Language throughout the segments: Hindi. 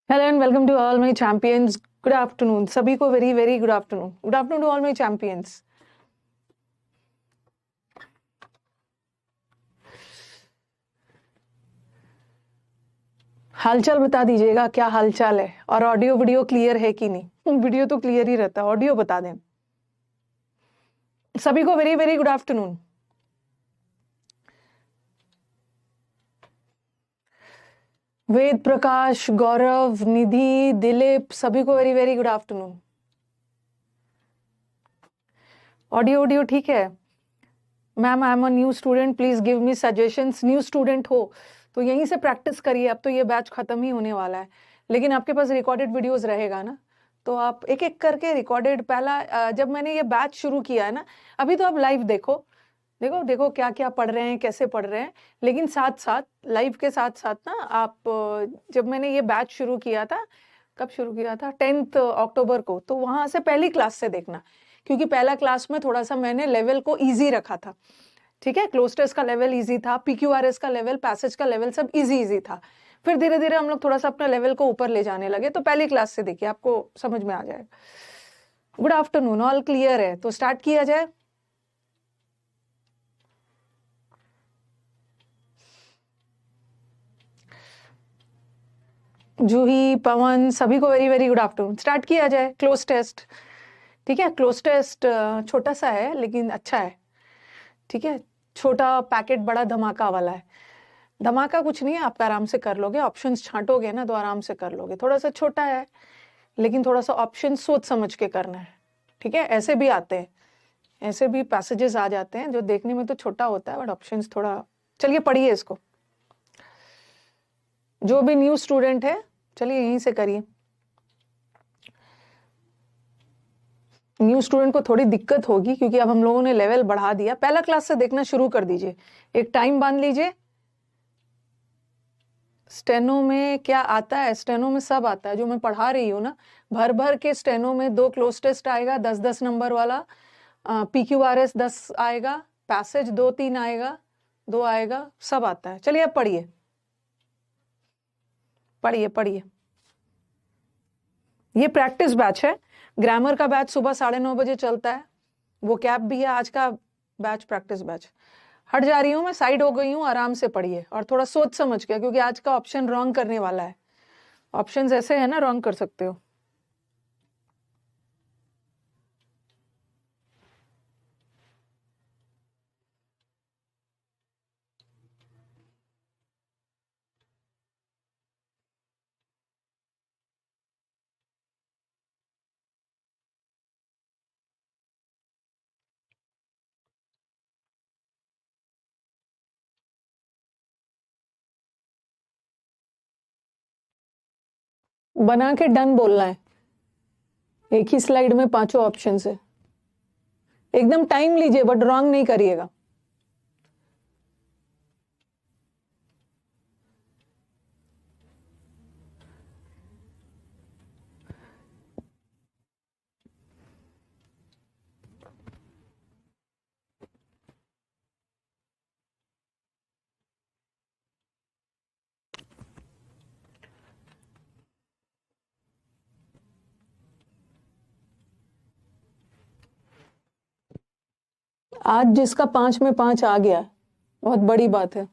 Hello and welcome to all my champions. Good afternoon सभी को, very very good afternoon. Good afternoon to all my champions. हालचाल बता दीजिएगा, क्या हालचाल है और ऑडियो वीडियो क्लियर है कि नहीं। वीडियो तो क्लियर ही रहता है, ऑडियो बता दें। सभी को very very good afternoon. Ved Prakash, गौरव, निधि, दिलीप, सभी को very very good afternoon. Audio audio ठीक है? Ma'am I am a new student, please give me suggestions. New student हो तो यहीं से प्रैक्टिस करिए। अब तो ये बैच खत्म ही होने वाला है, लेकिन आपके पास रिकॉर्डेड वीडियोस रहेगा ना, तो आप एक एक करके रिकॉर्डेड पहला जब मैंने ये बैच शुरू किया है ना, अभी तो आप लाइव देखो देखो देखो क्या क्या पढ़ रहे हैं, कैसे पढ़ रहे हैं। लेकिन साथ साथ लाइव के साथ साथ ना आप जब मैंने ये बैच शुरू किया था, कब शुरू किया था? 10 अक्टूबर को। तो वहां से पहली क्लास से देखना, क्योंकि पहला क्लास में थोड़ा सा मैंने लेवल को इजी रखा था। ठीक है, क्लोज टेस्ट का लेवल इजी था, पीक्यूआरएस का लेवल, पैसेज का लेवल सब इजी इजी था। फिर धीरे धीरे हम लोग थोड़ा सा अपना लेवल को ऊपर ले जाने लगे, तो पहली क्लास से देखिए, आपको समझ में आ जाएगा। गुड आफ्टरनून, ऑल क्लियर है तो स्टार्ट किया जाए। जूही, पवन, सभी को very very good afternoon. Start किया जाए क्लोज टेस्ट। ठीक है, क्लोज टेस्ट छोटा सा है लेकिन अच्छा है। ठीक है, छोटा पैकेट बड़ा धमाका वाला है। धमाका कुछ नहीं है, आप आराम से कर लोगे। ऑप्शंस छांटोगे ना तो आराम से कर लोगे। थोड़ा सा छोटा है लेकिन थोड़ा सा ऑप्शन सोच समझ के करना है। ठीक है, ऐसे भी आते हैं, ऐसे भी पैसेजेस आ जाते हैं जो देखने में तो छोटा होता है बट ऑप्शंस थोड़ा। चलिए पढ़िए इसको। जो भी न्यू स्टूडेंट है चलिए यहीं से करिए। न्यू स्टूडेंट को थोड़ी दिक्कत होगी क्योंकि अब हम लोगों ने लेवल बढ़ा दिया। पहला क्लास से देखना शुरू कर दीजिए, एक टाइम बांध लीजिए। स्टेनो में क्या आता है? स्टेनो में सब आता है जो मैं पढ़ा रही हूँ ना। भर भर के स्टेनो में 2 क्लोज टेस्ट आएगा, 10-10 नंबर वाला। पीक्यूआरएस 10 आएगा, पैसेज 2-3 आएगा, 2 आएगा, सब आता है। चलिए अब पढ़िए पढ़िए पढ़िए। ये प्रैक्टिस बैच है। ग्रामर का बैच सुबह 9:30 बजे चलता है, वो कैप भी है। आज का बैच प्रैक्टिस बैच। हट जा रही हूँ मैं, साइड हो गई हूँ। आराम से पढ़िए और थोड़ा सोच समझ के, क्योंकि आज का ऑप्शन रॉन्ग करने वाला है। ऑप्शंस ऐसे है ना, रॉन्ग कर सकते हो। बना के डन बोलना है। एक ही स्लाइड में 5 ऑप्शन है। एकदम टाइम लीजिए बट रॉन्ग नहीं करिएगा। आज जिसका 5 में 5 आ गया, बहुत बड़ी बात है।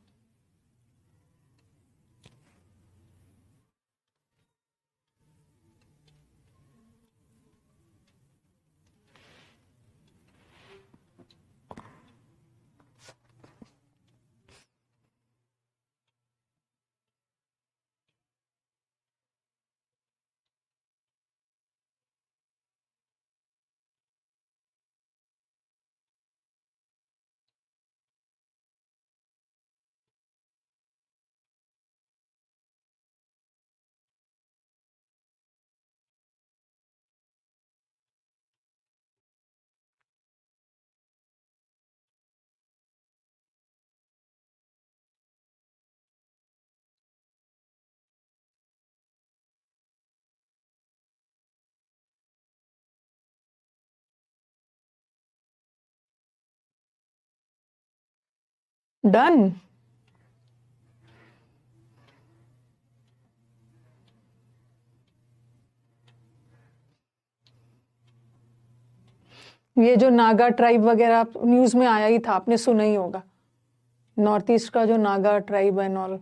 डन। ये जो नागा ट्राइब वगैरह न्यूज में आया ही था, आपने सुना ही होगा, नॉर्थ ईस्ट का जो नागा ट्राइब एंड ऑल।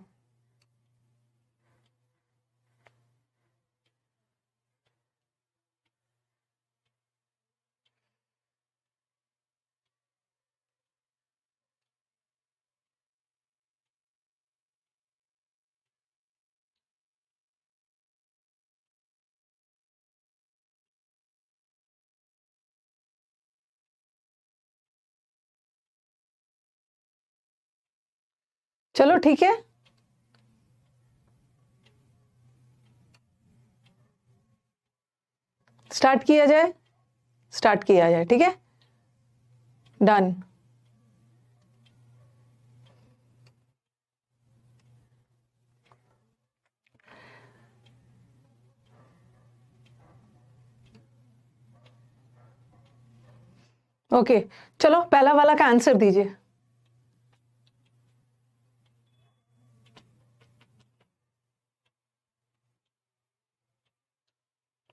चलो ठीक है, स्टार्ट किया जाए, स्टार्ट किया जाए, ठीक है, डन। ओके, चलो पहला वाला का आंसर दीजिए।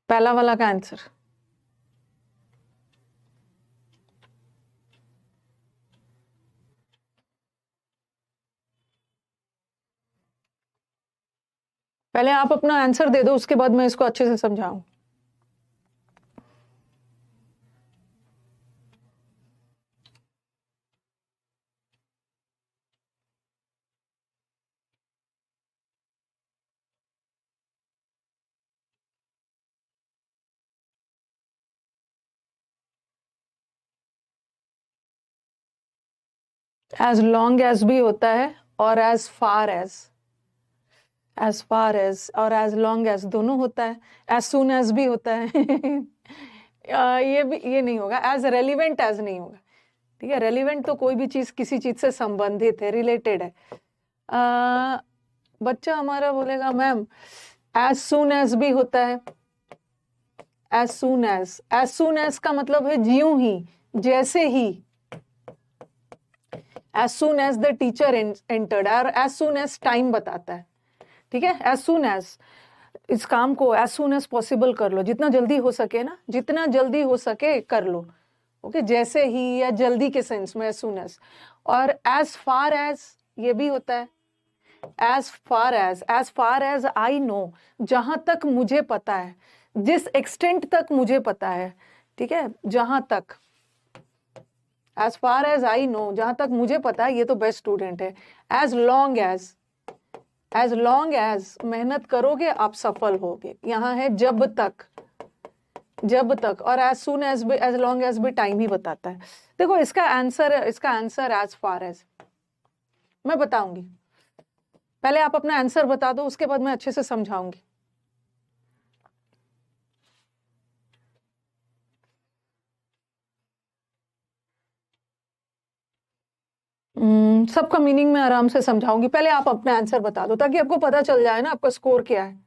पहला वाला का आंसर। पहले आप अपना आंसर दे दो, उसके बाद मैं इसको अच्छे से समझाऊं। एज लॉन्ग एज भी होता है और एज फार एज और एज लॉन्ग एज दोनों होता है, एज सून एज भी होता है। ये भी, ये नहीं होगा, एज रेलिवेंट एज नहीं होगा, ठीक है। रेलिवेंट तो कोई भी चीज किसी चीज से संबंधित है, रिलेटेड है। बच्चा हमारा बोलेगा मैम एज सून एज भी होता है, एज सून एज का मतलब है ज्यों ही, जैसे ही, as soon as the teacher entered, और एज सून एज टाइम बताता है, ठीक है। एज सून एज, इस काम को एज सून एज पॉसिबल कर लो, जितना जल्दी हो सके ना, जितना जल्दी हो सके कर लो, ओके, जैसे ही या जल्दी के सेंस में एज सून एज। और एज फार एज ये भी होता है, as far as I know, जहां तक मुझे पता है, जिस एक्सटेंट तक मुझे पता है, ठीक है, जहां तक, as far as I know, जहां तक मुझे पता है, ये तो बेस्ट स्टूडेंट है। एज लॉन्ग एज मेहनत करोगे आप सफल होगे, यहाँ है जब तक, और एज सून एज भी, एज लॉन्ग एज भी टाइम ही बताता है। देखो इसका आंसर एज फार एज मैं बताऊंगी, पहले आप अपना आंसर बता दो, उसके बाद मैं अच्छे से समझाऊंगी। सबका मीनिंग में आराम से समझाऊंगी, पहले आप अपना आंसर बता दो ताकि आपको पता चल जाए ना आपका स्कोर क्या है।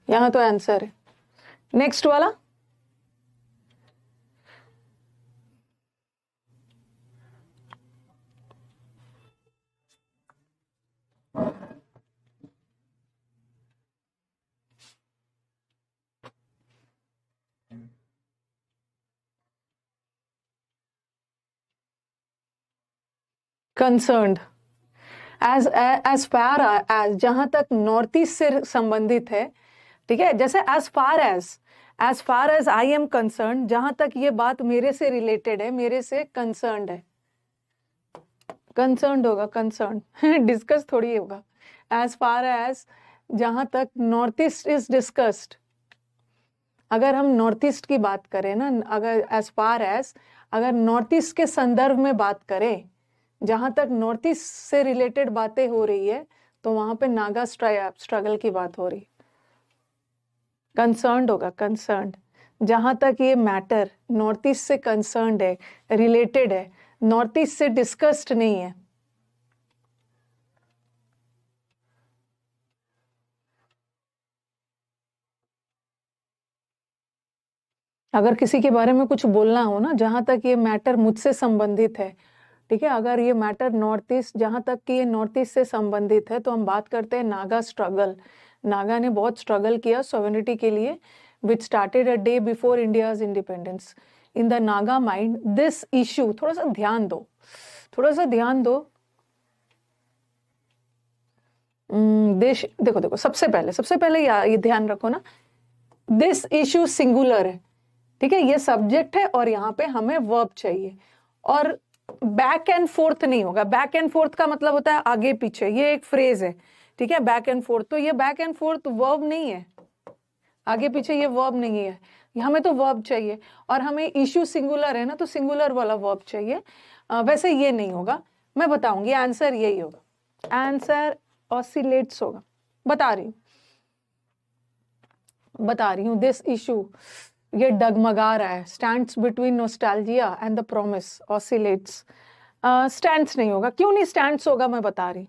यहाँ तो आंसर है, नेक्स्ट वाला। कंसर्न्ड, एज फार एज, जहां तक नॉर्थ ईस्ट से संबंधित है, ठीक है। जैसे as far as I am concern, जहां तक ये बात मेरे से रिलेटेड है, मेरे से कंसर्न्ड है, कंसर्न्ड होगा, कंसर्न डिस्कस थोड़ी होगा। एज फार एज, जहां तक नॉर्थ ईस्ट इज डिस्कस्ड, अगर हम नॉर्थ ईस्ट की बात करें ना, अगर एज फार एज, अगर नॉर्थ ईस्ट के संदर्भ में बात करें, जहां तक नॉर्थ ईस्ट से रिलेटेड बातें हो रही है, तो वहां पे नागा स्ट्रगल की बात हो रही है, कंसर्न्ड होगा, कंसर्न्ड। जहां तक ये मैटर नॉर्थ ईस्ट से कंसर्न्ड है, रिलेटेड है, नॉर्थ ईस्ट से डिस्कस्ड नहीं है। अगर किसी के बारे में कुछ बोलना हो ना, जहां तक ये मैटर मुझसे संबंधित है, ठीक है, अगर ये मैटर नॉर्थ ईस्ट, जहां तक कि ये नॉर्थ ईस्ट से संबंधित है, तो हम बात करते हैं नागा स्ट्रगल, नागा ने बहुत स्ट्रगल किया सॉवरेनिटी के लिए, विच started a day before India's independence. In the Naga mind this issue, थोड़ा सा ध्यान दो, थोड़ा सा ध्यान दो. देश, देखो देखो, सबसे पहले ये ध्यान रखो ना, दिस इशू सिंगुलर है, ठीक है, ये सब्जेक्ट है और यहाँ पे हमें वर्ब चाहिए, और बैक एंड फोर्थ नहीं होगा. बैक एंड फोर्थ का मतलब होता है आगे पीछे, ये एक फ्रेज है, ठीक है, बैक एंड फोर्थ. तो ये बैक एंड फोर्थ वर्ब नहीं है, आगे पीछे ये वर्ब नहीं है, हमें तो वर्ब चाहिए, और हमें इशू सिंगुलर है ना, तो सिंगुलर वाला वर्ब चाहिए. वैसे ये नहीं होगा, मैं बताऊंगी, आंसर यही होगा, आंसर ऑसिलेट्स होगा. बता रही हूँ दिस इशू, ये डगमगा रहा है, stands between nostalgia and the promise, oscillates. Stands नहीं होगा. क्यों नहीं स्टैंड्स होगा, मैं बता रही.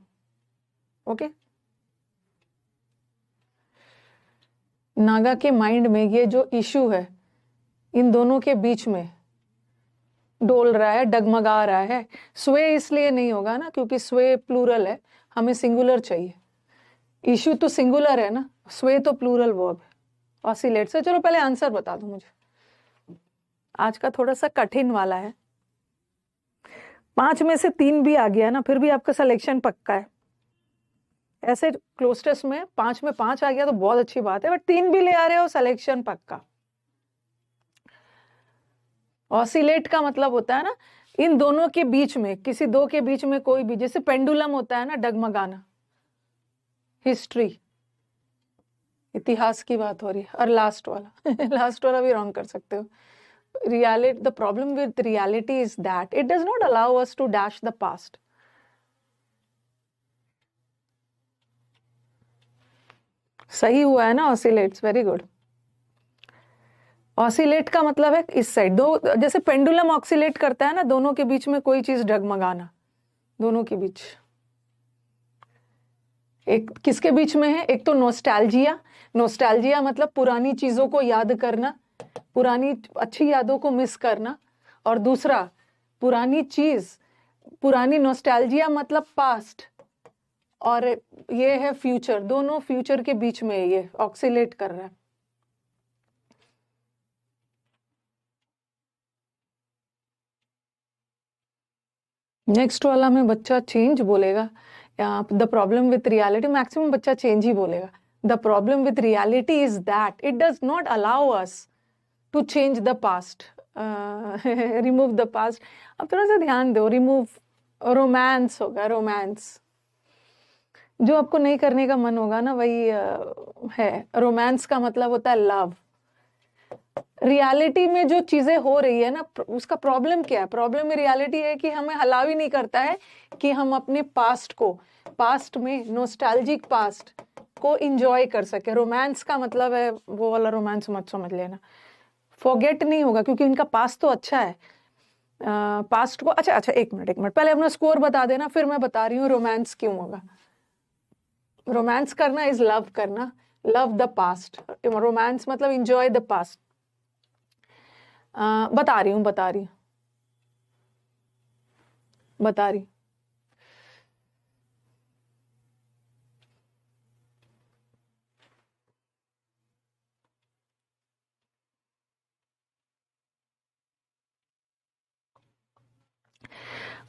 ओके, नागा के माइंड में ये जो इशू है, इन दोनों के बीच में डोल रहा है, डगमगा रहा है. स्वे इसलिए नहीं होगा ना, क्योंकि स्वे प्लूरल है, हमें सिंगुलर चाहिए. इशू तो सिंगुलर है ना, स्वे तो प्लूरल वर्ब है. ऑसिलेट से, चलो पहले आंसर बता दो मुझे. आज का थोड़ा सा कठिन वाला है, 5 में से 3 भी आ गया ना, फिर भी आपका सिलेक्शन पक्का है. ऐसे क्लोज टेस्ट में 5 में 5 आ गया तो बहुत अच्छी बात है, बट 3 भी ले आ रहे हो, सिलेक्शन पक्का. ऑसिलेट का मतलब होता है ना, इन दोनों के बीच में, किसी दो के बीच में कोई भी, जैसे पेंडुलम होता है ना, डगमगाना, हिस्ट्री, इतिहास की बात हो रही है. और लास्ट वाला लास्ट वाला भी रॉन्ग कर सकते हो. reality, the problem with reality is that it does not allow us to dash the past. सही हुआ है ना ऑसिलेट्स, वेरी गुड. ऑसिलेट का मतलब है इस साइड दो, जैसे पेंडुलम ऑक्सिलेट करता है ना, दोनों के बीच में कोई चीज डगमगाना, दोनों के बीच. एक किसके बीच में है, एक तो नोस्टैल्जिया, नोस्टैल्जिया मतलब पुरानी चीजों को याद करना, पुरानी अच्छी यादों को मिस करना, और दूसरा पुरानी चीज, पुरानी नोस्टैल्जिया मतलब पास्ट, और ये है फ्यूचर, दोनों फ्यूचर के बीच में ये ऑक्सिलेट कर रहा है. नेक्स्ट वाला में बच्चा चेंज बोलेगा. The problem with reality, maximum बच्चा चेंज ही बोलेगा. The problem with reality is that it does not allow us to change the past, remove the past. अब थोड़ा सा ध्यान दो, रिमूव, रोमांस होगा, रोमांस. जो आपको नहीं करने का मन होगा ना, वही है. रोमांस का मतलब होता है लव. रियलिटी में जो चीजें हो रही है ना, उसका प्रॉब्लम क्या है, प्रॉब्लम में रियलिटी है कि हमें अलाउ ही नहीं करता है कि हम अपने पास्ट को, पास्ट में नोस्टैल्जिक पास्ट को एंजॉय कर सके. रोमांस का मतलब है वो वाला रोमांस मत समझ लेना, फॉरगेट नहीं होगा, क्योंकि इनका पास्ट तो अच्छा है. पास्ट को, अच्छा एक मिनट पहले अपना स्कोर बता देना, फिर मैं बता रही हूँ रोमांस क्यों होगा. रोमांस करना इज लव करना, लव द पास्ट. रोमांस मतलब एंजॉय द पास्ट. बता रही हूँ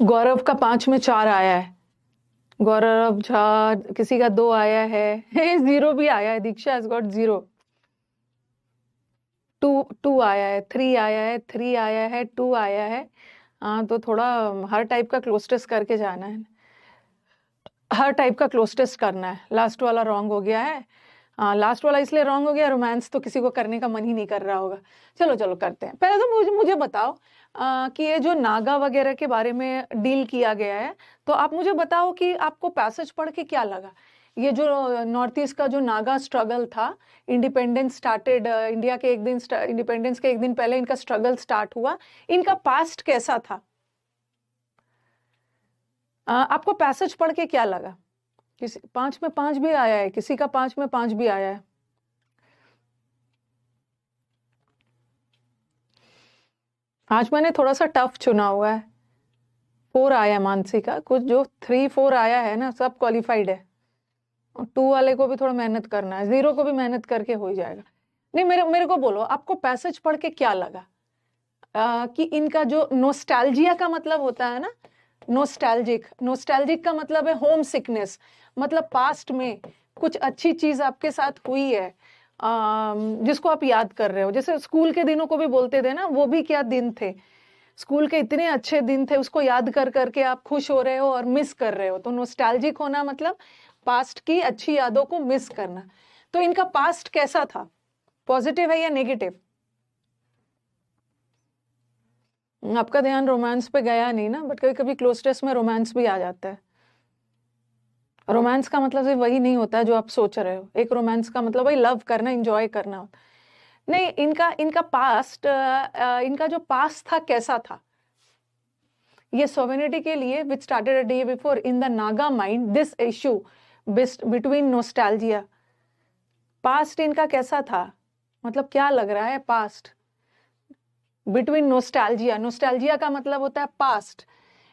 गौरव का 5 में 4 आया है, गौरव झा, किसी का 2 आया है, 0 भी आया है, दीक्षा हैज गॉट 0. 2 आया है, 3 आया है, 3 आया है, 2 आया है. हाँ, तो थोड़ा हर टाइप का क्लोज टेस्ट करके जाना है, हर टाइप का क्लोज टेस्ट करना है. लास्ट वाला रॉन्ग हो गया है. हाँ, लास्ट वाला इसलिए रॉन्ग हो गया, रोमांस तो किसी को करने का मन ही नहीं कर रहा होगा. चलो करते हैं. पहले तो मुझे बताओ कि ये जो नागा वगैरह के बारे में डील किया गया है, तो आप मुझे बताओ कि आपको पैसेज पढ़ के क्या लगा. ये जो नॉर्थ ईस्ट का जो नागा स्ट्रगल था, इंडिपेंडेंस स्टार्टेड, इंडिया के इंडिपेंडेंस के एक दिन पहले इनका स्ट्रगल स्टार्ट हुआ, इनका पास्ट कैसा था, आपको पैसेज पढ़ के क्या लगा. किसी 5 में 5 भी आया है, किसी का 5 में 5 भी आया है. आज मैंने थोड़ा सा टफ चुना हुआ है. 4 आया है मानसी का, कुछ जो 3-4 आया है ना, सब क्वालिफाइड है. 2 वाले को भी थोड़ा मेहनत करना है, 0 को भी मेहनत करके हो ही जाएगा। नहीं, मेरे को बोलो, आपको पैसेज पढ़ के क्या लगा? कि इनका जो नोस्टैल्जिया का मतलब होता है ना, नोस्टैल्जिक का मतलब है होम सिकनेस, मतलब पास्ट में कुछ अच्छी चीज आपके साथ हुई है, जिसको आप याद कर रहे हो। जैसे स्कूल के दिनों को भी बोलते थे ना, वो भी क्या दिन थे, स्कूल के इतने अच्छे दिन थे, उसको याद कर करके आप खुश हो रहे हो और मिस कर रहे हो। तो नोस्टैल्जिक होना मतलब पास्ट की अच्छी यादों को मिस करना। तो इनका पास्ट कैसा था, पॉजिटिव है या नेगेटिव? आपका ध्यान रोमांस पे गया नहीं ना, बट कभी कभी क्लोज टेस्ट में रोमांस भी आ जाता है। रोमांस का मतलब सिर्फ वही नहीं होता है जो आप सोच रहे हो। एक रोमांस का मतलब वही लव करना, एंजॉय करना होता। नहीं, इनका पास्ट, इनका जो पास्ट था कैसा था, ये सोवेनिटी के लिए विच started a day before in the Naga mind this issue between nostalgia. Past इनका कैसा था, मतलब क्या लग रहा है पास्ट बिटवीन नोस्टैल्जिया। नोस्टैल्जिया का मतलब होता है पास्ट,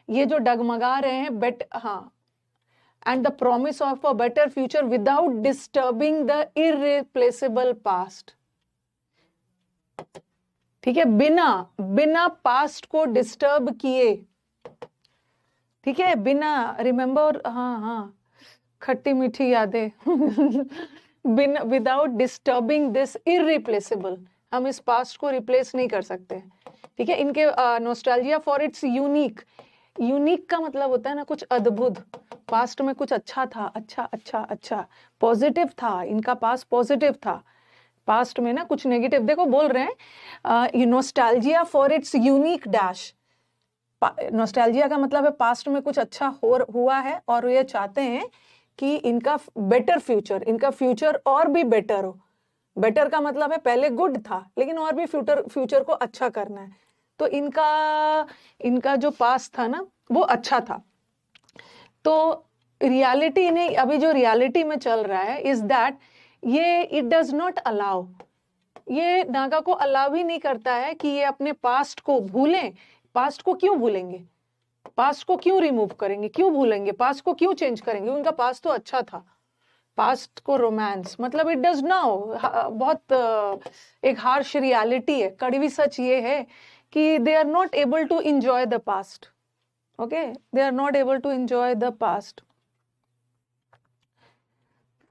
ये जो डगमगा रहे हैं हाँ, and the promise of a better future without disturbing the irreplaceable past. ठीक है, बिना पास्ट को डिस्टर्ब किए, ठीक है, बिना, रिमेंबर, हाँ, खट्टी मीठी यादें बिना, विदाउट डिस्टर्बिंग दिस इररिप्लेसेबल, हम इस पास्ट को रिप्लेस नहीं कर सकते। ठीक है, इनके nostalgia for its unique, unique का मतलब होता है ना कुछ अद्भुत, पास्ट में कुछ अच्छा था, अच्छा पॉजिटिव था, इनका पास्ट पॉजिटिव था, पास्ट में ना कुछ नेगेटिव। देखो बोल रहे हैं nostalgia for its unique dash. Nostalgia का मतलब है पास्ट में कुछ अच्छा हुआ है और ये चाहते हैं कि इनका बेटर फ्यूचर, इनका फ्यूचर और भी बेटर हो। बेटर का मतलब है पहले गुड था लेकिन और भी फ्यूचर को अच्छा करना है। तो इनका जो पास्ट था ना वो अच्छा था। तो रियलिटी ने, अभी जो रियलिटी में चल रहा है इज दैट ये इट डज नॉट अलाउ, ये नागा को अलाउ ही नहीं करता है कि ये अपने पास्ट को भूलें। पास्ट को क्यों भूलेंगे, पास्ट को क्यों रिमूव करेंगे, क्यों भूलेंगे, पास्ट को क्यों चेंज करेंगे, उनका पास्ट तो अच्छा था। पास्ट को रोमांस मतलब इट डज नाउ, बहुत एक हार्श रियलिटी है, कड़वी सच ये है कि they are not able to enjoy the past. Okay, they are not able to enjoy the past,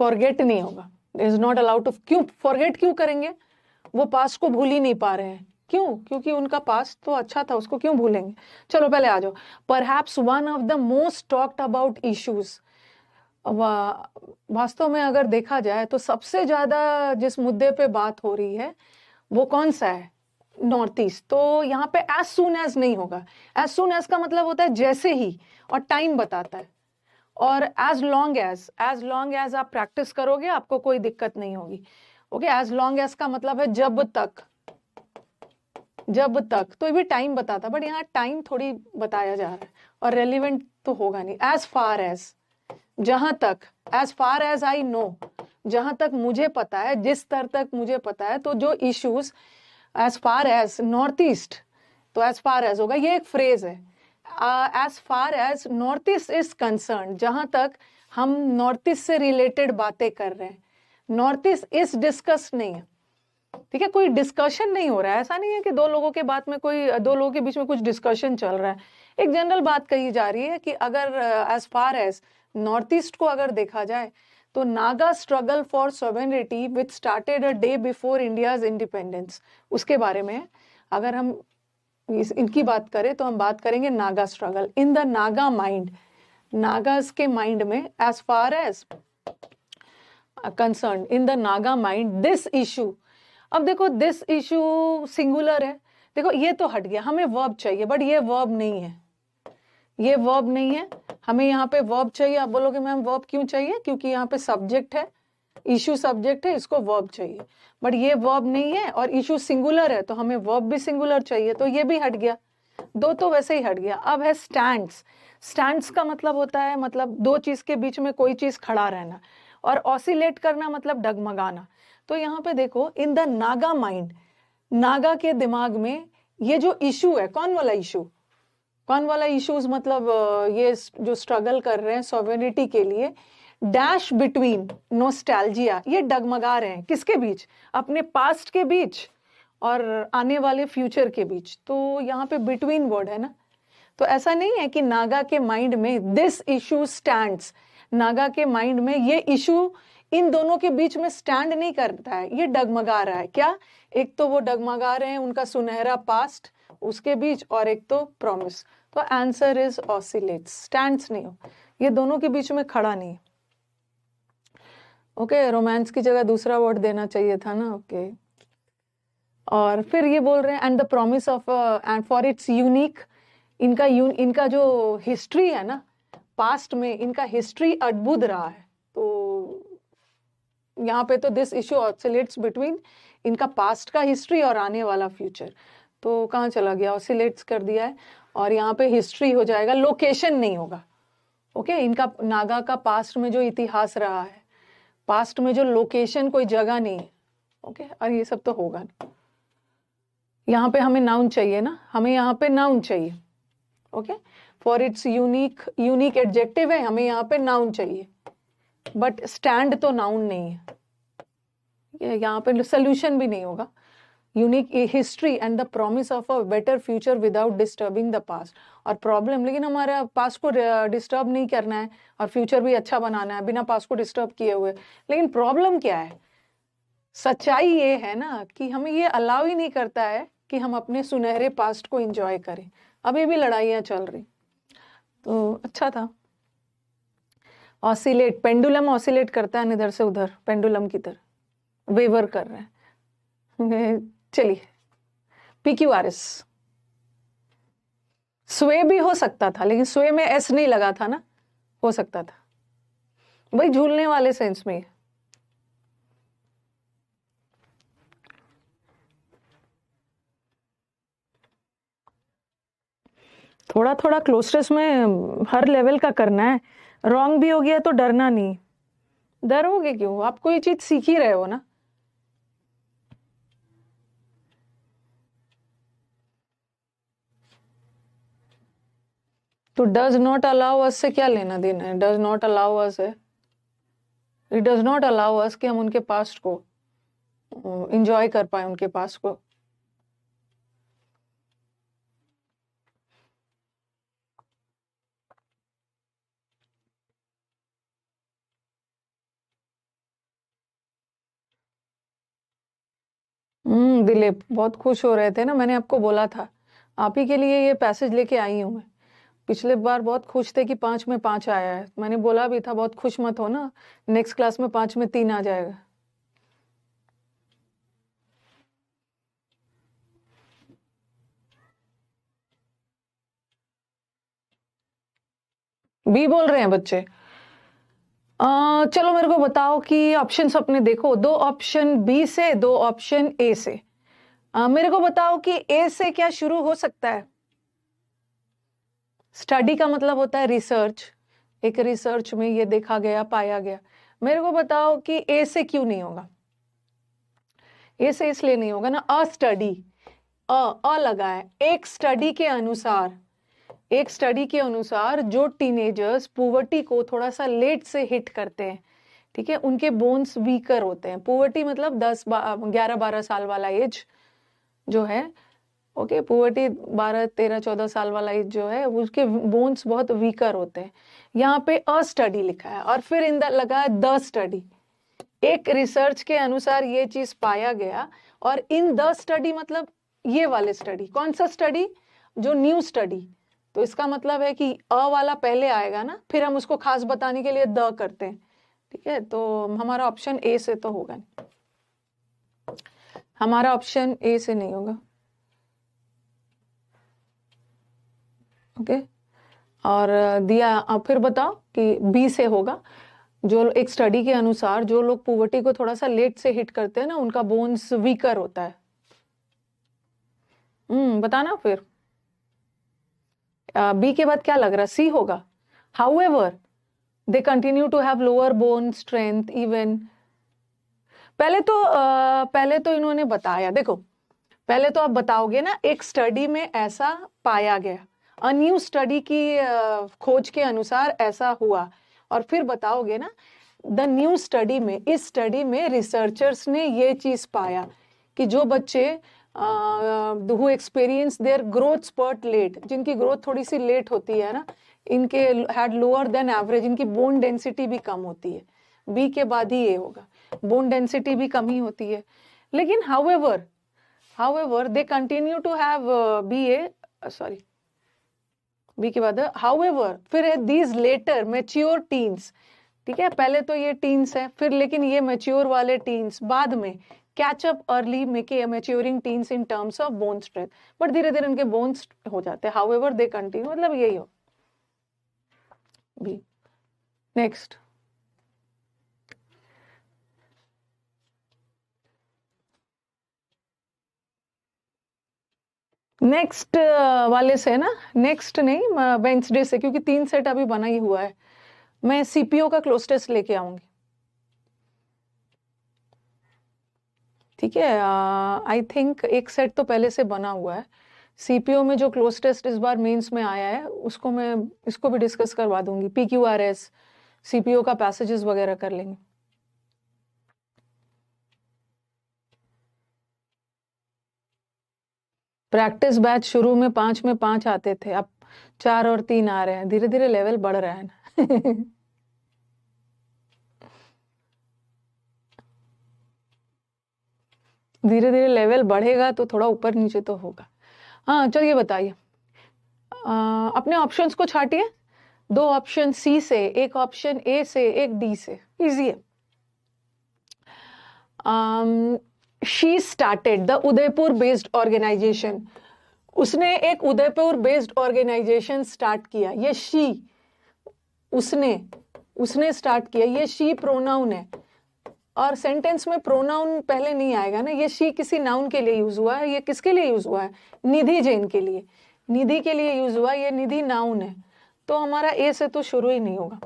forget नहीं होगा, इज नॉट अलाउड टू। क्यों फॉरगेट क्यों करेंगे, वो पास्ट को भूल ही नहीं पा रहे हैं, क्यों? क्योंकि उनका पास्ट तो अच्छा था, उसको क्यों भूलेंगे। चलो पहले आ जाओ, perhaps one of the most talked about issues. वास्तव में अगर देखा जाए तो सबसे ज्यादा जिस मुद्दे पे बात हो रही है वो कौन सा है, नॉर्थ ईस्ट। तो यहाँ पे एज सून एज नहीं होगा, एज सून एज का मतलब होता है जैसे ही, और टाइम बताता है, और एज लॉन्ग एज आप प्रैक्टिस करोगे आपको कोई दिक्कत नहीं होगी। ओके, एज लॉन्ग एज का मतलब है जब तक, तो ये भी टाइम बताता, बट यहाँ टाइम थोड़ी बताया जा रहा है और रेलिवेंट तो होगा नहीं। एज फार एज, जहां तक, as far as I know, जहां तक मुझे पता है, जिस स्तर तक मुझे पता है। तो जो issues as far as north east, तो एज फार एज होगा, ये एक फ्रेज है। As far as north east is concern, जहां तक हम नॉर्थ ईस्ट से रिलेटेड बातें कर रहे हैं, नॉर्थ ईस्ट इज डिस्कस नहीं है। ठीक है, कोई डिस्कशन नहीं हो रहा है, ऐसा नहीं है कि दो लोगों के बात में कोई, दो लोगों के बीच में कुछ डिस्कशन चल रहा है। एक जनरल बात कही जा रही है कि अगर as far as north east को अगर देखा जाए तो Naga struggle for sovereignty which started a day before India's independence, उसके बारे में अगर हम इनकी बात करें तो हम बात करेंगे Naga struggle in the Naga mind, Nagas के माइंड में, as far as concern in the Naga mind this issue. अब देखो दिस इशू सिंगुलर है, देखो ये तो हट गया, हमें वर्ब चाहिए, बट ये वर्ब नहीं है, ये वर्ब नहीं है, हमें यहाँ पे वर्ब चाहिए। आप बोलोगे मैम वर्ब क्यों चाहिए, क्योंकि यहाँ पे सब्जेक्ट है, इशू सब्जेक्ट है, इसको वर्ब चाहिए, बट ये वर्ब नहीं है और इशू सिंगुलर है तो हमें वर्ब भी सिंगुलर चाहिए, तो ये भी हट गया, दो तो वैसे ही हट गया। अब है स्टैंड्स। स्टैंड्स का मतलब होता है, मतलब दो चीज के बीच में कोई चीज खड़ा रहना, और ऑसिलेट करना मतलब डगमगाना। तो यहाँ पे देखो इन द नागा माइंड, नागा के दिमाग में ये जो इशू है, कौन वाला इशू, कौन वाला इश्यूज, मतलब ये जो स्ट्रगल कर रहे हैं सॉवरेनिटी के लिए, डैश बिटवीन नोस्टैल्जिया, ये डगमगा रहे हैं किसके बीच, अपने पास्ट के बीच और आने वाले फ्यूचर के बीच। तो यहाँ पे बिटवीन वर्ड है ना, तो ऐसा नहीं है कि नागा के माइंड में दिस इशू स्टैंड्स, नागा के माइंड में ये इशू इन दोनों के बीच में स्टैंड नहीं करता है, ये डगमगा रहा है। क्या, एक तो वो डगमगा रहे हैं उनका सुनहरा पास्ट उसके बीच, और एक तो प्रॉमिस। तो आंसर इज ऑसिलेट्स, स्टैंड्स नहीं हो, ये दोनों के बीच में खड़ा नहीं। ओके, रोमांस की जगह दूसरा वर्ड देना चाहिए था ना। ओके, और फिर ये बोल रहे हैं and the promise of and for its unique, इनका जो हिस्ट्री है ना, पास्ट में इनका हिस्ट्री अद्भुत रहा है। तो यहाँ पे तो दिस इश्यू ऑसिलेट्स बिटवीन इनका पास्ट का हिस्ट्री और आने वाला फ्यूचर। तो कहाँ चला गया, ऑसिलेट्स कर दिया है, और यहाँ पे हिस्ट्री हो जाएगा, लोकेशन नहीं होगा। ओके, इनका नागा का पास्ट में जो इतिहास रहा है, पास्ट में जो लोकेशन, कोई जगह नहीं है। ओके, और ये सब तो होगा ना। यहाँ पे हमें नाउन चाहिए ना, हमें यहाँ पे नाउन चाहिए। Okay, for its unique adjective है, हमें यहाँ पे नाउन चाहिए, बट स्टैंड तो नाउन नहीं है। यहाँ पे सोल्यूशन भी नहीं होगा। Unique history and the promise of a better future without disturbing the past, और प्रॉब्लम, लेकिन हमारा पास्ट को डिस्टर्ब नहीं करना है और फ्यूचर भी अच्छा बनाना है बिना पास्ट को डिस्टर्ब किए हुए। लेकिन प्रॉब्लम क्या है, सच्चाई ये है ना कि हमें ये अलाउ ही नहीं करता है कि हम अपने सुनहरे पास्ट को एंजॉय करें। अभी भी लड़ाइयाँ चल रही। तो अच्छा था। ऑसिलेट, पेंडुलम ऑसिलेट करता है इधर से उधर, पेंडुलम की तरह वेवर कर रहे हैं। चलिए, PQRS, स्वे भी हो सकता था, लेकिन स्वे में एस नहीं लगा था ना, हो सकता था भाई, झूलने वाले सेंस में। थोड़ा थोड़ा क्लोस्ट्रेस में हर लेवल का करना है। रॉन्ग भी हो गया तो डरना नहीं। डरोगे क्यों, आप कोई चीज सीख ही रहे हो ना। तो डज नॉट अलाउ अस से क्या लेना देना है, डज नॉट अलाउ अस है, इट डज नॉट अलाउ अस कि हम उनके पास्ट को एंजॉय कर पाए, उनके पास्ट को। दिलीप बहुत खुश हो रहे थे ना, मैंने आपको बोला था, आप ही के लिए ये पैसेज लेके आई हूं मैं। पिछले बार बहुत खुश थे कि 5 में 5 आया है, मैंने बोला भी था बहुत खुश मत हो ना, नेक्स्ट क्लास में 5 में 3 आ जाएगा। बी बोल रहे हैं बच्चे। चलो मेरे को बताओ कि ऑप्शंस अपने देखो, 2 ऑप्शन बी से, 2 ऑप्शन ए से। मेरे को बताओ कि ए से क्या शुरू हो सकता है। स्टडी का मतलब होता है रिसर्च, एक रिसर्च में ये देखा गया, पाया गया। मेरे को बताओ कि ए से क्यों नहीं होगा। ए से इसलिए नहीं होगा ना, अ स्टडी, अ लगा है। एक स्टडी के अनुसार, एक स्टडी के अनुसार जो टीनेजर्स पुवर्टी को थोड़ा सा लेट से हिट करते हैं, ठीक है, उनके बोन्स वीकर होते हैं। पुवर्टी मतलब 11-12 साल वाला एज जो है, ओके, पुवर्टी 12-13-14 साल वाला एज जो है, उसके बोन्स बहुत वीकर होते हैं। यहाँ पे अ स्टडी लिखा है और फिर इन लगा है द स्टडी। एक रिसर्च के अनुसार ये चीज पाया गया, और इन द स्टडी मतलब ये वाले स्टडी। कौन सा स्टडी, जो न्यू स्टडी। तो इसका मतलब है कि अ वाला पहले आएगा ना, फिर हम उसको खास बताने के लिए द करते हैं, ठीक है। तो हमारा ऑप्शन ए से तो होगा नहीं, हमारा ऑप्शन ए से नहीं होगा। ओके, और दिया, अब फिर बताओ कि बी से होगा। जो एक स्टडी के अनुसार जो लोग पुवर्टी को थोड़ा सा लेट से हिट करते हैं ना, उनका बोन्स वीकर होता है। बताना फिर। बी के बाद क्या लग रहा है, सी होगा। However they continue to have lower bone strength even. पहले तो इन्होंने बताया, देखो पहले तो आप बताओगे ना, एक स्टडी में ऐसा पाया गया, अ न्यू स्टडी की खोज के अनुसार ऐसा हुआ, और फिर बताओगे ना द न्यू स्टडी में, इस स्टडी में रिसर्चर्स ने ये चीज पाया कि जो बच्चे who experience their growth spurt late, जिनकी ग्रोथ थोड़ी सी लेट होती है ना, इनके हैड लोअर देन एवरेज, इनकी बोन डेंसिटी भी कम होती है, बी के बाद ही ये होगा, बोन डेंसिटी भी कम ही होती है। लेकिन however they continue to have बी के बाद हाउएवर फिर है दीज लेटर मैच्योर टीन्स, ठीक है, पहले तो ये टीन्स है, फिर लेकिन ये मैच्योर वाले टीन्स बाद में catch up early Mackay maturing teens in terms of bone strength, but धीरे धीरे उनके बोन्स हो जाते हैं। हाउएवर दे कंटिन्यू, मतलब यही हो बी। नेक्स्ट नेक्स्ट वाले से ना, नेक्स्ट नहीं वेंसडे से, क्योंकि 3 सेट अभी बना ही हुआ है, मैं सीपीओ का क्लोज टेस्ट लेके आऊंगी, ठीक है। आई थिंक एक सेट तो पहले से बना हुआ है, सीपीओ में जो क्लोज टेस्ट इस बार मेंस में आया है उसको मैं इसको भी डिस्कस करवा दूंगी, पीक्यूआरएस सीपीओ का पैसेजेस वगैरह कर लेंगे। प्रैक्टिस बैच शुरू में 5 में 5 आते थे, अब 4 और 3 आ रहे हैं, धीरे धीरे लेवल बढ़ रहा है ना धीरे धीरे लेवल बढ़ेगा तो थोड़ा ऊपर नीचे तो होगा। हाँ चलिए बताइए, अपने ऑप्शंस को छाटिए, 2 ऑप्शन सी से, एक ऑप्शन ए से, एक डी से, इजी है। She started the Udaipur based organisation, उसने एक उदयपुर बेस्ड ऑर्गेनाइजेशन स्टार्ट किया, ये शी, उसने स्टार्ट किया, ये शी प्रोनाउन है, और सेंटेंस में प्रोनाउन पहले नहीं आएगा ना, ये शी किसी नाउन के लिए यूज हुआ है, ये किसके लिए यूज हुआ है, निधि जैन के लिए, निधि के लिए यूज हुआ, ये निधि नाउन है, तो हमारा ए से तो शुरू ही नहीं होगा।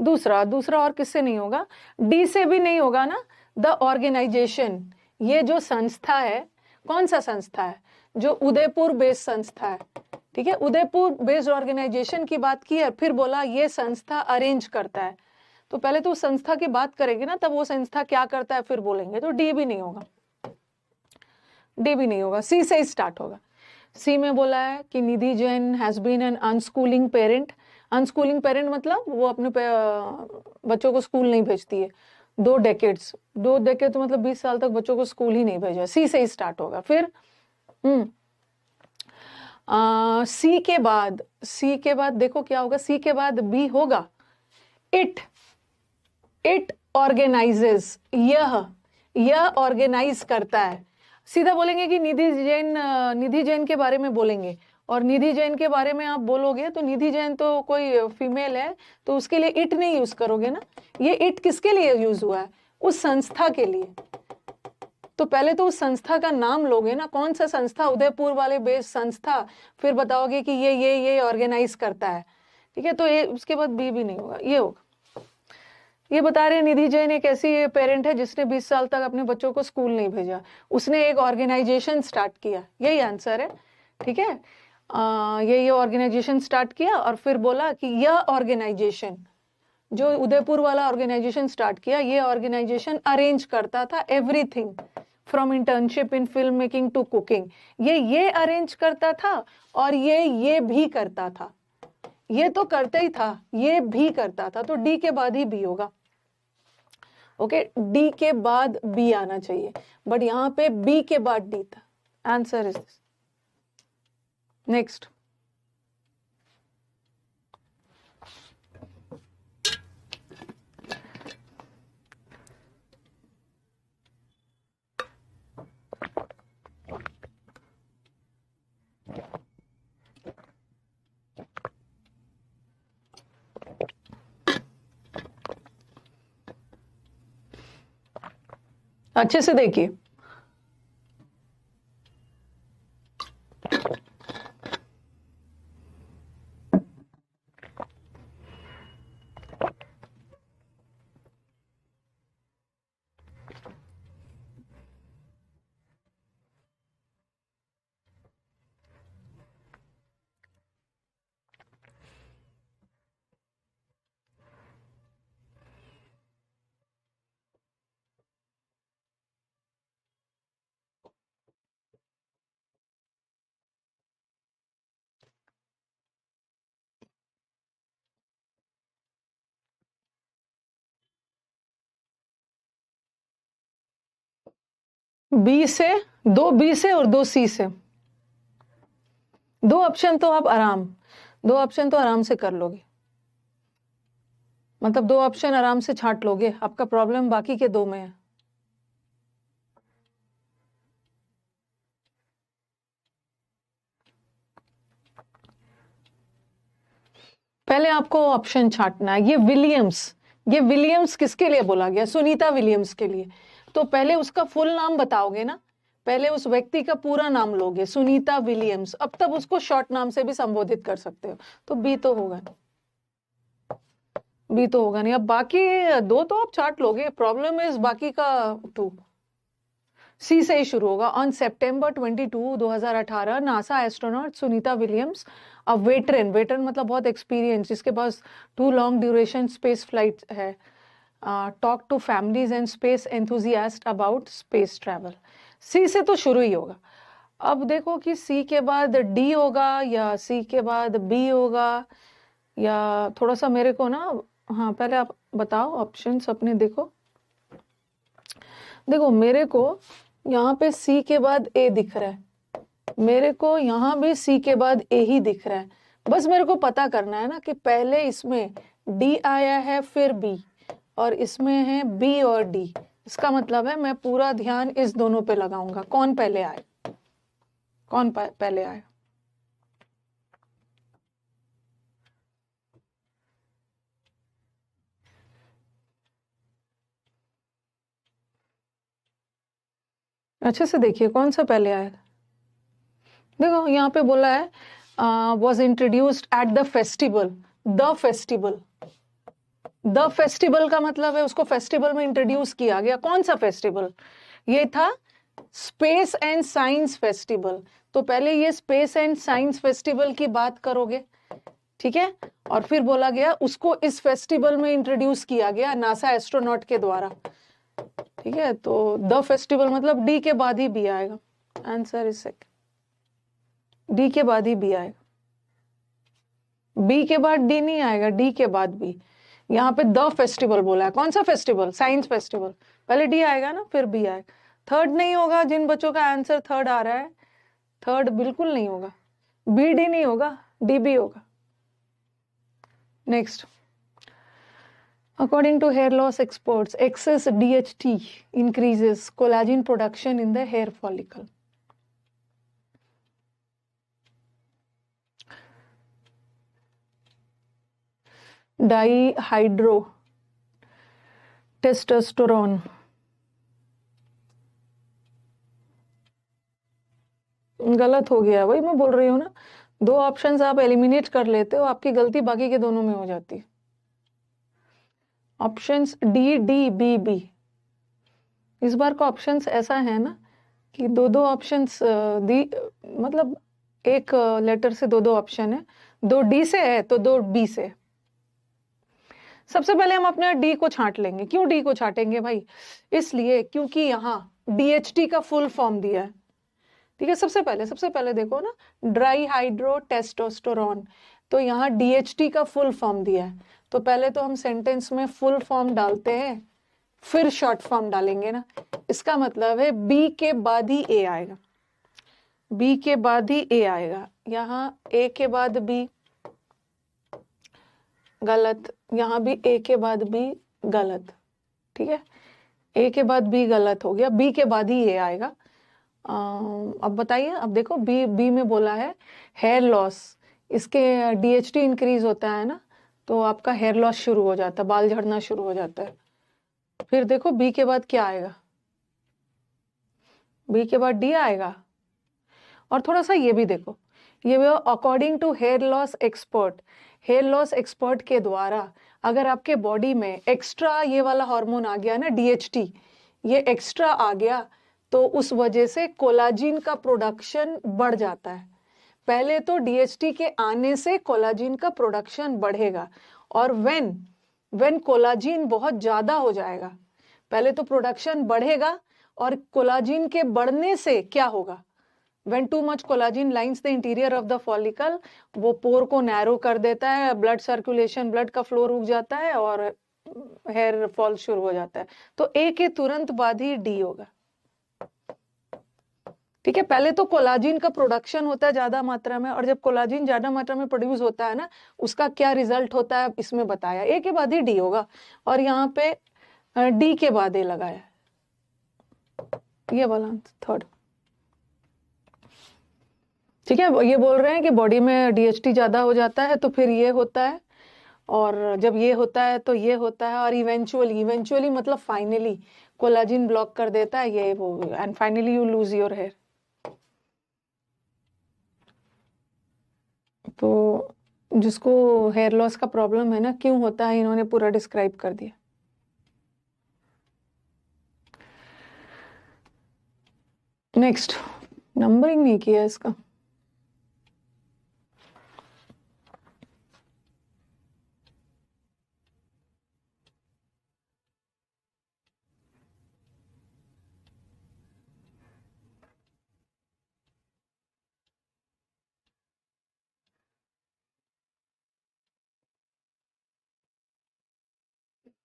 दूसरा और किससे नहीं होगा, डी से भी नहीं होगा ना, द ऑर्गेनाइजेशन, ये जो संस्था है, कौन सा संस्था है, जो उदयपुर बेस्ड संस्था है, ठीक है, उदयपुर बेस्ड ऑर्गेनाइजेशन की बात की है, फिर बोला ये संस्था अरेंज करता है, तो पहले तो उस संस्था की बात करेंगे ना, तब वो संस्था क्या करता है फिर बोलेंगे, तो डी भी नहीं होगा, डी भी नहीं होगा, सी से ही स्टार्ट होगा। सी में बोला है कि Nidhi Jain has been an unschooling parent, unschooling parent मतलब वो अपने बच्चों को स्कूल नहीं भेजती है, 2 डेकेड्स तो मतलब 20 साल तक बच्चों को स्कूल ही नहीं भेजा, सी से ही स्टार्ट होगा। फिर सी के बाद देखो क्या होगा, सी के बाद बी होगा, इट ऑर्गेनाइजेस, यह ऑर्गेनाइज करता है, सीधा बोलेंगे कि निधि जैन के बारे में बोलेंगे, और निधि जैन के बारे में आप बोलोगे तो निधि जैन तो कोई फीमेल है, तो उसके लिए इट नहीं यूज करोगे ना, ये इट किसके लिए यूज हुआ है, उस संस्था के लिए, तो पहले तो उस संस्था का नाम लोगे ना, कौन सा संस्था, उदयपुर वाले बेस्ड संस्था, फिर बताओगे कि ये ऑर्गेनाइज करता है, ठीक है, तो ये उसके बाद बी भी नहीं होगा, ये होगा। ये बता रहे हैं निधि जैन एक ऐसी पेरेंट है जिसने 20 साल तक अपने बच्चों को स्कूल नहीं भेजा, उसने एक ऑर्गेनाइजेशन स्टार्ट किया, यही आंसर है, ठीक है। ये ऑर्गेनाइजेशन स्टार्ट किया, और फिर बोला कि यह ऑर्गेनाइजेशन, जो उदयपुर वाला ऑर्गेनाइजेशन स्टार्ट किया, ये ऑर्गेनाइजेशन अरेंज करता था everything from internship in film making to cooking, ये अरेंज करता था, और ये भी करता था, ये तो करता ही था, ये भी करता था, तो डी के बाद ही बी होगा, ओके, डी के बाद बी आना चाहिए, बट यहां पे बी के बाद डी था, आंसर इज दिस। नेक्स्ट, अच्छे से देखिए, बी से, 2 बी से और 2 सी से। 2 ऑप्शन तो आप आराम से कर लोगे, मतलब 2 ऑप्शन आराम से छांट लोगे, आपका प्रॉब्लम बाकी के 2 में है। पहले आपको ऑप्शन छांटना है। ये विलियम्स किसके लिए बोला गया? सुनीता विलियम्स के लिए। तो पहले उसका फुल नाम बताओगे ना, पहले उस व्यक्ति का पूरा नाम लोगे, सुनीता विलियम्स, अब तब उसको शॉर्ट नाम से भी संबोधित कर सकते हो। तो बी तो होगा नहीं। अब बाकी 2 तो आप छांट लोगे, प्रॉब्लम इज बाकी का 2। सी से ही शुरू होगा। ऑन सितंबर 22, 2018 NASA astronaut Sunita Williams, a veteran मतलब बहुत एक्सपीरियंस, जिसके पास 2 लॉन्ग ड्यूरेशन स्पेस फ्लाइट है, talk to families and space enthusiast about space travel. सी से तो शुरू ही होगा। अब देखो कि सी के बाद डी होगा या सी के बाद बी होगा, या थोड़ा सा मेरे को ना, हाँ पहले आप बताओ ऑप्शंस अपने। देखो मेरे को यहाँ पे सी के बाद ए दिख रहा है, मेरे को यहाँ भी सी के बाद ए ही दिख रहा है। बस मेरे को पता करना है ना कि पहले इसमें डी आया है फिर बी, और इसमें है बी और डी। इसका मतलब है मैं पूरा ध्यान इस दोनों पे लगाऊंगा, कौन पहले आए, पहले आए। अच्छे से देखिए कौन सा पहले आया। देखो यहाँ पे बोला है was introduced at the festival. The festival का मतलब है उसको फेस्टिवल में इंट्रोड्यूस किया गया। कौन सा फेस्टिवल? ये था स्पेस एंड साइंस फेस्टिवल। तो पहले ये स्पेस एंड साइंस फेस्टिवल की बात करोगे, ठीक है, और फिर बोला गया उसको इस फेस्टिवल में इंट्रोड्यूस किया गया नासा एस्ट्रोनॉट के द्वारा, ठीक है। तो द फेस्टिवल मतलब डी के बाद ही बी आएगा। आंसर इज सेकंड, डी के बाद ही बी आएगा, बी के बाद डी नहीं आएगा, डी के बाद बी। यहाँ पे द फेस्टिवल बोला है, कौन सा फेस्टिवल? Science festival. पहले डी आएगा ना फिर बी आएगा। थर्ड नहीं होगा, जिन बच्चों का आंसर थर्ड आ रहा है, थर्ड बिल्कुल नहीं होगा, बी डी नहीं होगा, डी बी होगा। Next, according to hair loss experts, excess DHT increases collagen production in the hair follicle. Dihydrotestosterone, गलत हो गया। वही मैं बोल रही हूँ ना, 2 ऑप्शंस आप एलिमिनेट कर लेते हो, आपकी गलती बाकी के दोनों में हो जाती है। Options D D B B, इस बार का ऑप्शंस ऐसा है ना कि 2 ऑप्शंस दी, मतलब एक लेटर से 2 ऑप्शन है, 2 डी से है तो 2 बी से। सबसे पहले हम अपना डी को छांट लेंगे। क्यों डी को छांटेंगे भाई? इसलिए क्योंकि यहाँ डीएचटी का फुल फॉर्म दिया है, ठीक है। सबसे पहले देखो ना, ड्राई हाइड्रो टेस्टोस्टेरोन, तो यहाँ डीएचटी का फुल फॉर्म दिया है। तो पहले तो हम सेंटेंस में फुल फॉर्म डालते हैं, फिर शॉर्ट फॉर्म डालेंगे ना। इसका मतलब है बी के बाद ही ए आएगा, बी के बाद ही ए आएगा। यहाँ ए के बाद बी, गलत। यहाँ भी ए के बाद बी, गलत, ठीक है। ए के बाद बी गलत हो गया, बी के बाद ही ए आएगा। अब बताइए, अब देखो बी में बोला है हेयर लॉस, इसके डीएचटी इंक्रीज होता है ना, तो आपका हेयर लॉस शुरू हो जाता है, बाल झड़ना शुरू हो जाता है। फिर देखो बी के बाद क्या आएगा, बी के बाद डी आएगा। और थोड़ा सा ये भी देखो, ये भी according to hair loss expert के द्वारा, अगर आपके बॉडी में एक्स्ट्रा ये वाला हार्मोन आ गया ना डीएचटी, ये एक्स्ट्रा आ गया तो उस वजह से कोलाजिन का प्रोडक्शन बढ़ जाता है। पहले तो डीएचटी के आने से कोलाजिन का प्रोडक्शन बढ़ेगा, और व्हेन कोलाजिन बहुत ज्यादा हो जाएगा, पहले तो प्रोडक्शन बढ़ेगा, और कोलाजिन के बढ़ने से क्या होगा? When too much collagen lines the interior of the follicle, वो पोर को नैरो कर देता है, ब्लड सर्कुलेशन, ब्लड का फ्लो रुक जाता है और हेयर फॉल शुरू हो जाता है। तो ए के तुरंत बाद ही डी होगा। ठीक है, पहले तो कोलाजिन का प्रोडक्शन होता है ज्यादा मात्रा में, और जब कोलाजिन ज्यादा मात्रा में प्रोड्यूस होता है ना, उसका क्या रिजल्ट होता है इसमें बताया। ए के बाद ही डी होगा, और यहाँ पे डी के बाद ए लगाया, ये वाला थर्ड। ठीक है, ये बोल रहे हैं कि बॉडी में डीएचटी ज्यादा हो जाता है तो फिर ये होता है, और जब ये होता है तो ये होता है, और इवेंचुअली मतलब फाइनली कोलाजिन ब्लॉक कर देता है ये वो, and finally you lose your hair. तो जिसको हेयर लॉस का प्रॉब्लम है ना, क्यों होता है, इन्होंने पूरा डिस्क्राइब कर दिया। नेक्स्ट, नंबरिंग नहीं किया इसका।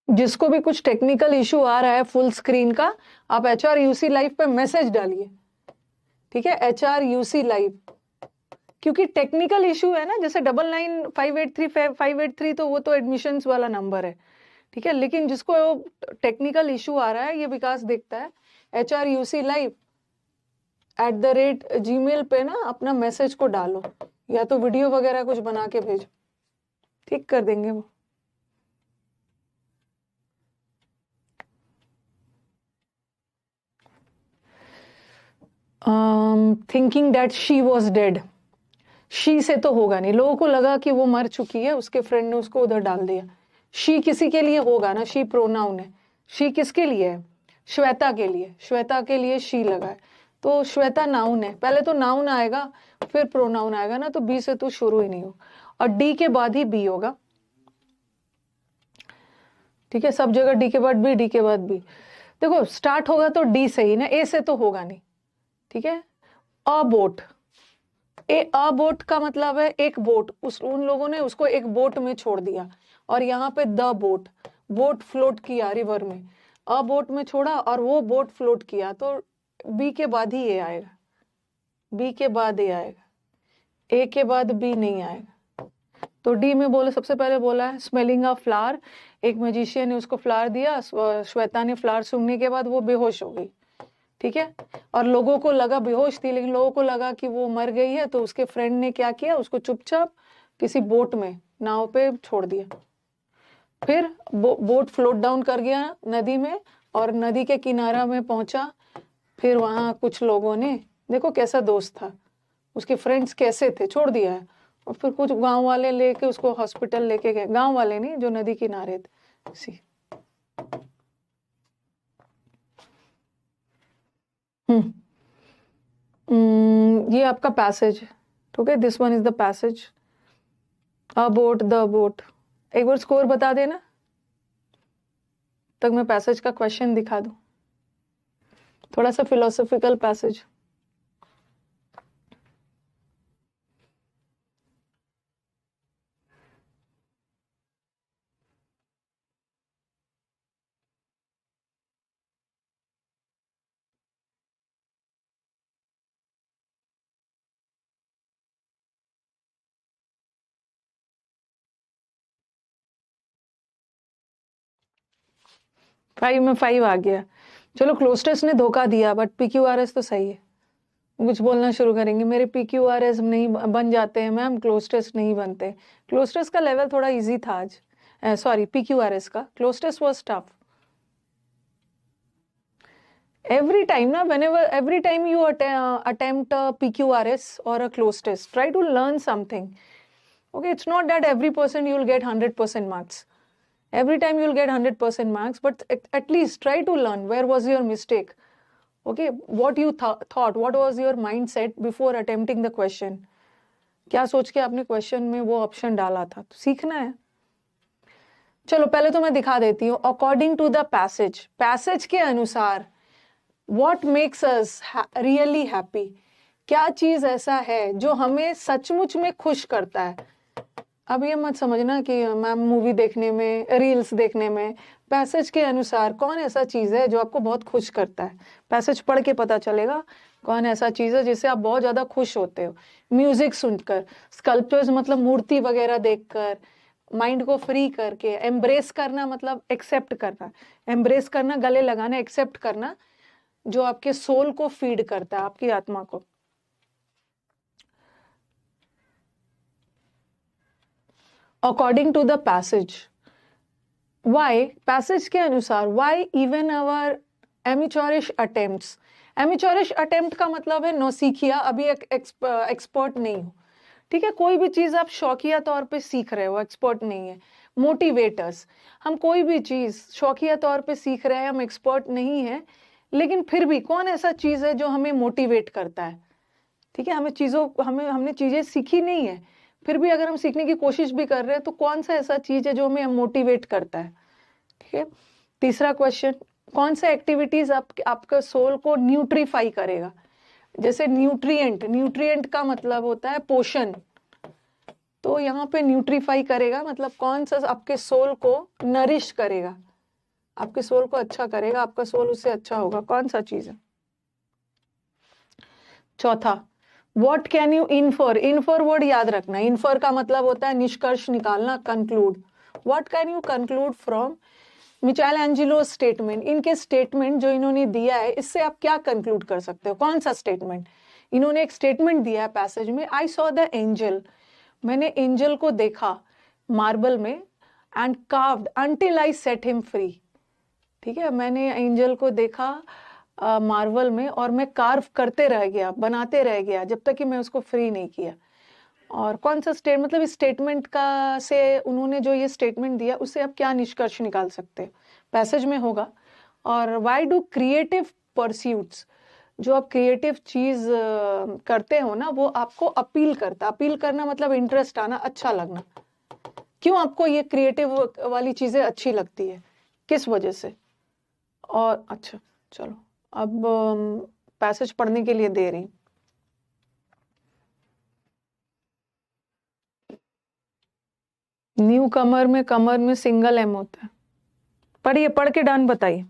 जिसको भी कुछ टेक्निकल इशू आ रहा है फुल स्क्रीन का, आप HRUC लाइव पे मैसेज डालिए। ठीक है, HRUC लाइव, क्योंकि टेक्निकल इशू है ना, जैसे 99583583, तो वो तो एडमिशंस वाला नंबर है। ठीक है, लेकिन जिसको टेक्निकल इशू आ रहा है, ये विकास देखता है, HRUC लाइव @gmail पे ना अपना मैसेज को डालो, या तो वीडियो वगैरह कुछ बना के भेजो, ठीक कर देंगे वो। Thinking that she was dead, she से तो होगा नहीं, लोगों को लगा कि वो मर चुकी है, उसके फ्रेंड ने उसको उधर डाल दिया। शी किसी के लिए होगा ना, शी प्रोनाउन है। शी किसके लिए है? श्वेता के लिए, श्वेता के लिए शी लगा है, तो श्वेता नाउन है, पहले तो नाउन आएगा फिर प्रोनाउन आएगा ना, तो बी से तो शुरू ही नहीं हो, और डी के बाद ही बी होगा। ठीक है, सब जगह डी के बाद बी, डी के बाद बी। देखो स्टार्ट होगा तो डी से ही ना, ए से तो होगा नहीं। ठीक है, अ बोट, अ बोट का मतलब है एक बोट, उन लोगों ने उसको एक बोट में छोड़ दिया, और यहाँ पे द बोट, बोट फ्लोट किया रिवर में, अ बोट में छोड़ा और वो बोट फ्लोट किया, तो बी के बाद ही ए आएगा, बी के बाद ए आएगा, ए के बाद बी नहीं आएगा। तो डी में बोले, सबसे पहले बोला है स्मेलिंग ऑफ फ्लावर, एक मैजिशियन ने उसको फ्लावर दिया, श्वेता ने फ्लावर सूंघने के बाद वो बेहोश हो गई। ठीक है, और लोगों को लगा बेहोश थी, लेकिन लोगों को लगा कि वो मर गई है, तो उसके फ्रेंड ने क्या किया, उसको चुपचाप किसी बोट में, नाव पे छोड़ दिया। फिर बोट फ्लोट डाउन कर गया नदी में, और नदी के किनारा में पहुंचा, फिर वहां कुछ लोगों ने, देखो कैसा दोस्त था, उसके फ्रेंड्स कैसे थे, छोड़ दिया है, और फिर कुछ गांव वाले लेके उसको हॉस्पिटल लेके गए, गांव वाले नहीं, जो नदी किनारे थे। ये आपका पैसेज, ठीक है, this one is the passage, a boat, the boat. एक बार स्कोर बता देना, तक मैं पैसेज का क्वेश्चन दिखा दूं, थोड़ा सा फिलोसॉफिकल पैसेज। फाइव में 5 आ गया, चलो क्लोस्टस ने धोखा दिया, बट PQRS तो सही है। कुछ बोलना शुरू करेंगे, मेरे PQRS नहीं बन जाते हैं मैम, क्लोस्टस नहीं बनते। क्लोस्टस का लेवल थोड़ा इजी था आज, सॉरी PQRS का, क्लोस्टस was tough. Every time na, every time you attempt a PQRS or a close test, try to learn something. Okay, it's not that every person you will get 100% marks. Every time you will get 100% marks, but at least try to learn where was your mistake. Okay, what you thought, what was your mindset before attempting the question. क्या सोच के आपने क्वेश्चन में वो ऑप्शन डाला था, तो सीखना है। चलो पहले तो मैं दिखा देती हूँ, according to the passage, passage के अनुसार What makes us really happy? क्या चीज ऐसा है जो हमें सचमुच में खुश करता है। अब ये मत समझना कि मैम मूवी देखने में, रील्स देखने में, पैसेज के अनुसार कौन ऐसा चीज है जो आपको बहुत खुश करता है। पैसेज पढ़ के पता चलेगा कौन ऐसा चीज है जिससे आप बहुत ज्यादा खुश होते हो? म्यूजिक सुनकर, स्कल्पचर्स मतलब मूर्ति वगैरह देखकर, माइंड को फ्री करके, एम्ब्रेस करना मतलब एक्सेप्ट करना, एम्ब्रेस करना गले लगाना, एक्सेप्ट करना, जो आपके सोल को फीड करता है, आपकी आत्मा को। According to the passage, why passage के अनुसार, why even our amateurish attempts, amateurish attempt का मतलब है नौसिखिया, अभी एक एक्सपर्ट नहीं हो, ठीक है? कोई भी चीज आप शौकिया तौर पे सीख रहे हो, एक्सपर्ट नहीं है। मोटिवेटर्स, हम कोई भी चीज शौकिया तौर पे सीख रहे हैं, हम एक्सपर्ट नहीं है, लेकिन फिर भी कौन ऐसा चीज है जो हमें मोटिवेट करता है? ठीक है, हमने चीजें सीखी नहीं है, फिर भी अगर हम सीखने की कोशिश भी कर रहे हैं, तो कौन सा ऐसा चीज है जो हमें मोटिवेट करता है? ठीक है। तीसरा क्वेश्चन, कौन सा एक्टिविटीज आपका सोल को न्यूट्रीफाई करेगा? जैसे न्यूट्रिएंट, न्यूट्रिएंट का मतलब होता है पोषण, तो यहाँ पे न्यूट्रीफाई करेगा मतलब कौन सा आपके सोल को नरिश करेगा, आपके सोल को अच्छा करेगा, आपका सोल उससे अच्छा होगा, कौन सा चीज है? चौथा, what can you infer, infer word याद रखना, इनफर का मतलब होता है निष्कर्ष निकालना, conclude. What can you conclude from Michelangelo एंजेलो स्टेटमेंट, इनके स्टेटमेंट जो इन्होंने दिया है, इससे आप क्या कंक्लूड कर सकते हो? कौन सा स्टेटमेंट? इन्होंने एक स्टेटमेंट दिया है पैसेज में, आई सॉ द एंजल, मैंने एंजल को देखा मार्बल में, and carved until I set him free. ठीक है, मैंने एंजल को देखा मार्बल में, और मैं कार्व करते रह गया, बनाते रह गया, जब तक कि मैं उसको फ्री नहीं किया। और कौन सा मतलब इस स्टेटमेंट का से उन्होंने जो ये स्टेटमेंट दिया, उससे आप क्या निष्कर्ष निकाल सकते हैं? पैसेज में होगा। और व्हाई डू क्रिएटिव परस्यूट्स, जो आप क्रिएटिव चीज करते हो ना, वो आपको अपील करता, अपील करना मतलब इंटरेस्ट आना, अच्छा लगना। क्यों आपको ये क्रिएटिव वाली चीजें अच्छी लगती है, किस वजह से? और अच्छा, चलो अब पैसेज पढ़ने के लिए दे रही। न्यू कमर में सिंगल एम होता है। पढ़िए, पढ़ के डन बताइए।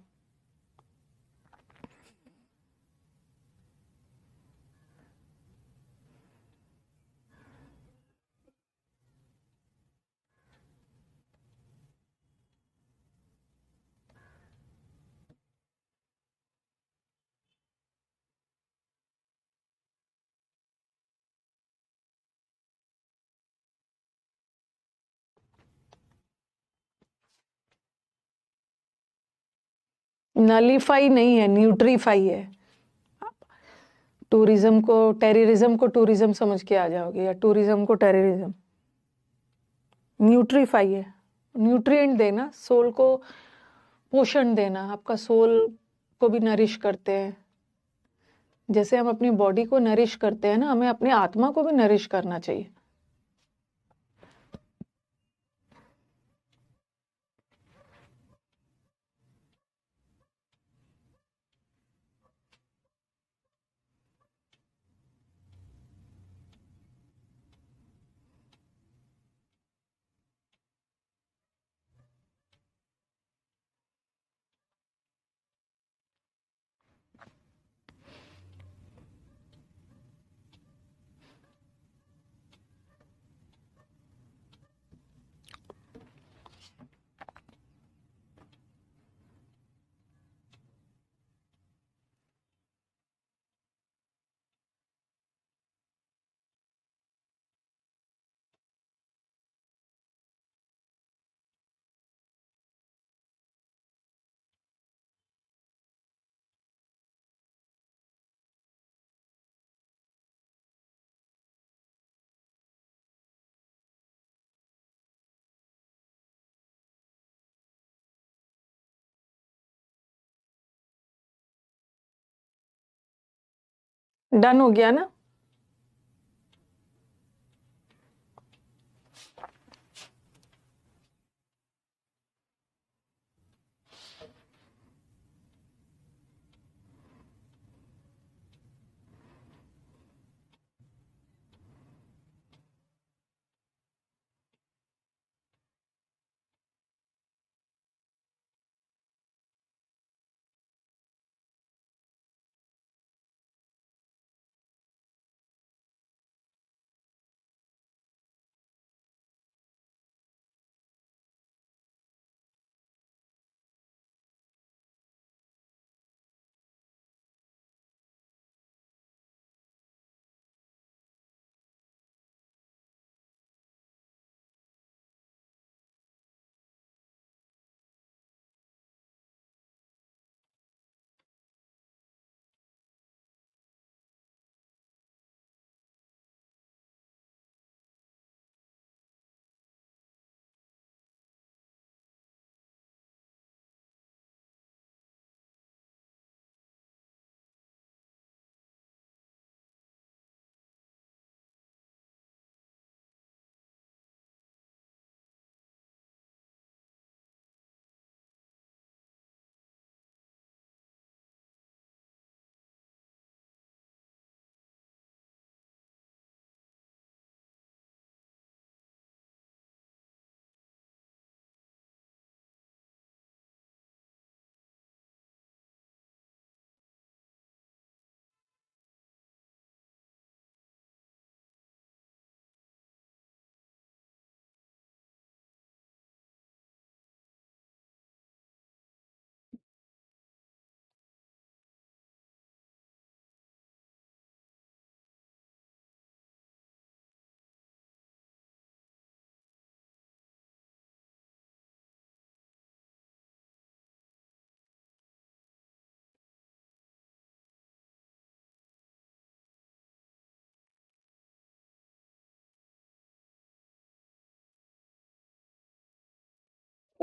नलीफाई नहीं है, न्यूट्रीफाई है। टूरिज्म को टेररिज्म को टूरिज्म समझ के आ जाओगे, या टूरिज्म को टेररिज्म। न्यूट्रीफाई है, न्यूट्रिएंट देना, सोल को पोषण देना, आपका सोल को भी नरिश करते हैं। जैसे हम अपनी बॉडी को नरिश करते हैं ना, हमें अपनी आत्मा को भी नरिश करना चाहिए। डन हो गया ना?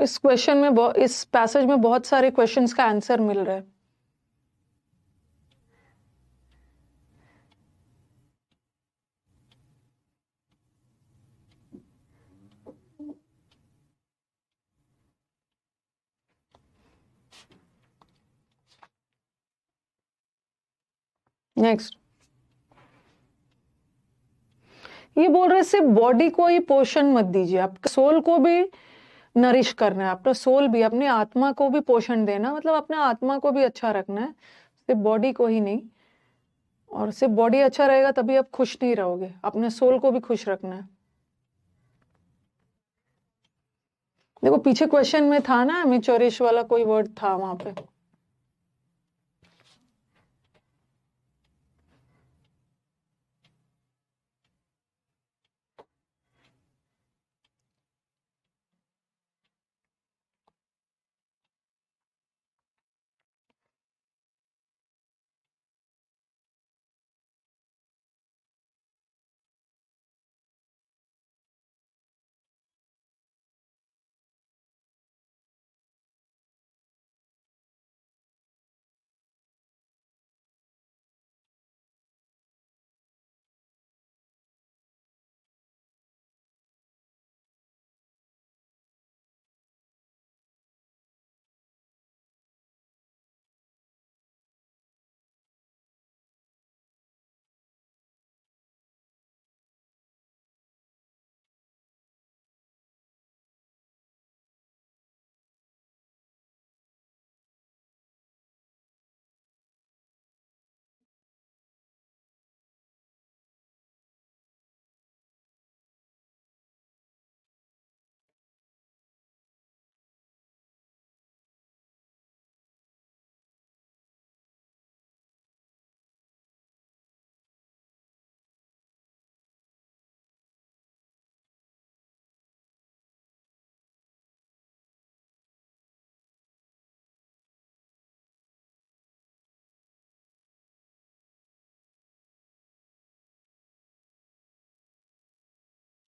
इस क्वेश्चन में इस पैसेज में बहुत सारे क्वेश्चंस का आंसर मिल रहा है। नेक्स्ट, ये बोल रहे सिर्फ बॉडी को ही पोषण मत दीजिए, आपके सोल को भी नरिश करना है, अपना सोल भी, अपने आत्मा को भी पोषण देना, मतलब अपने आत्मा को भी अच्छा रखना है, सिर्फ बॉडी को ही नहीं। और सिर्फ बॉडी अच्छा रहेगा तभी आप खुश नहीं रहोगे, अपने सोल को भी खुश रखना है। देखो पीछे क्वेश्चन में था ना, मिचोरिश वाला कोई वर्ड था वहां पे।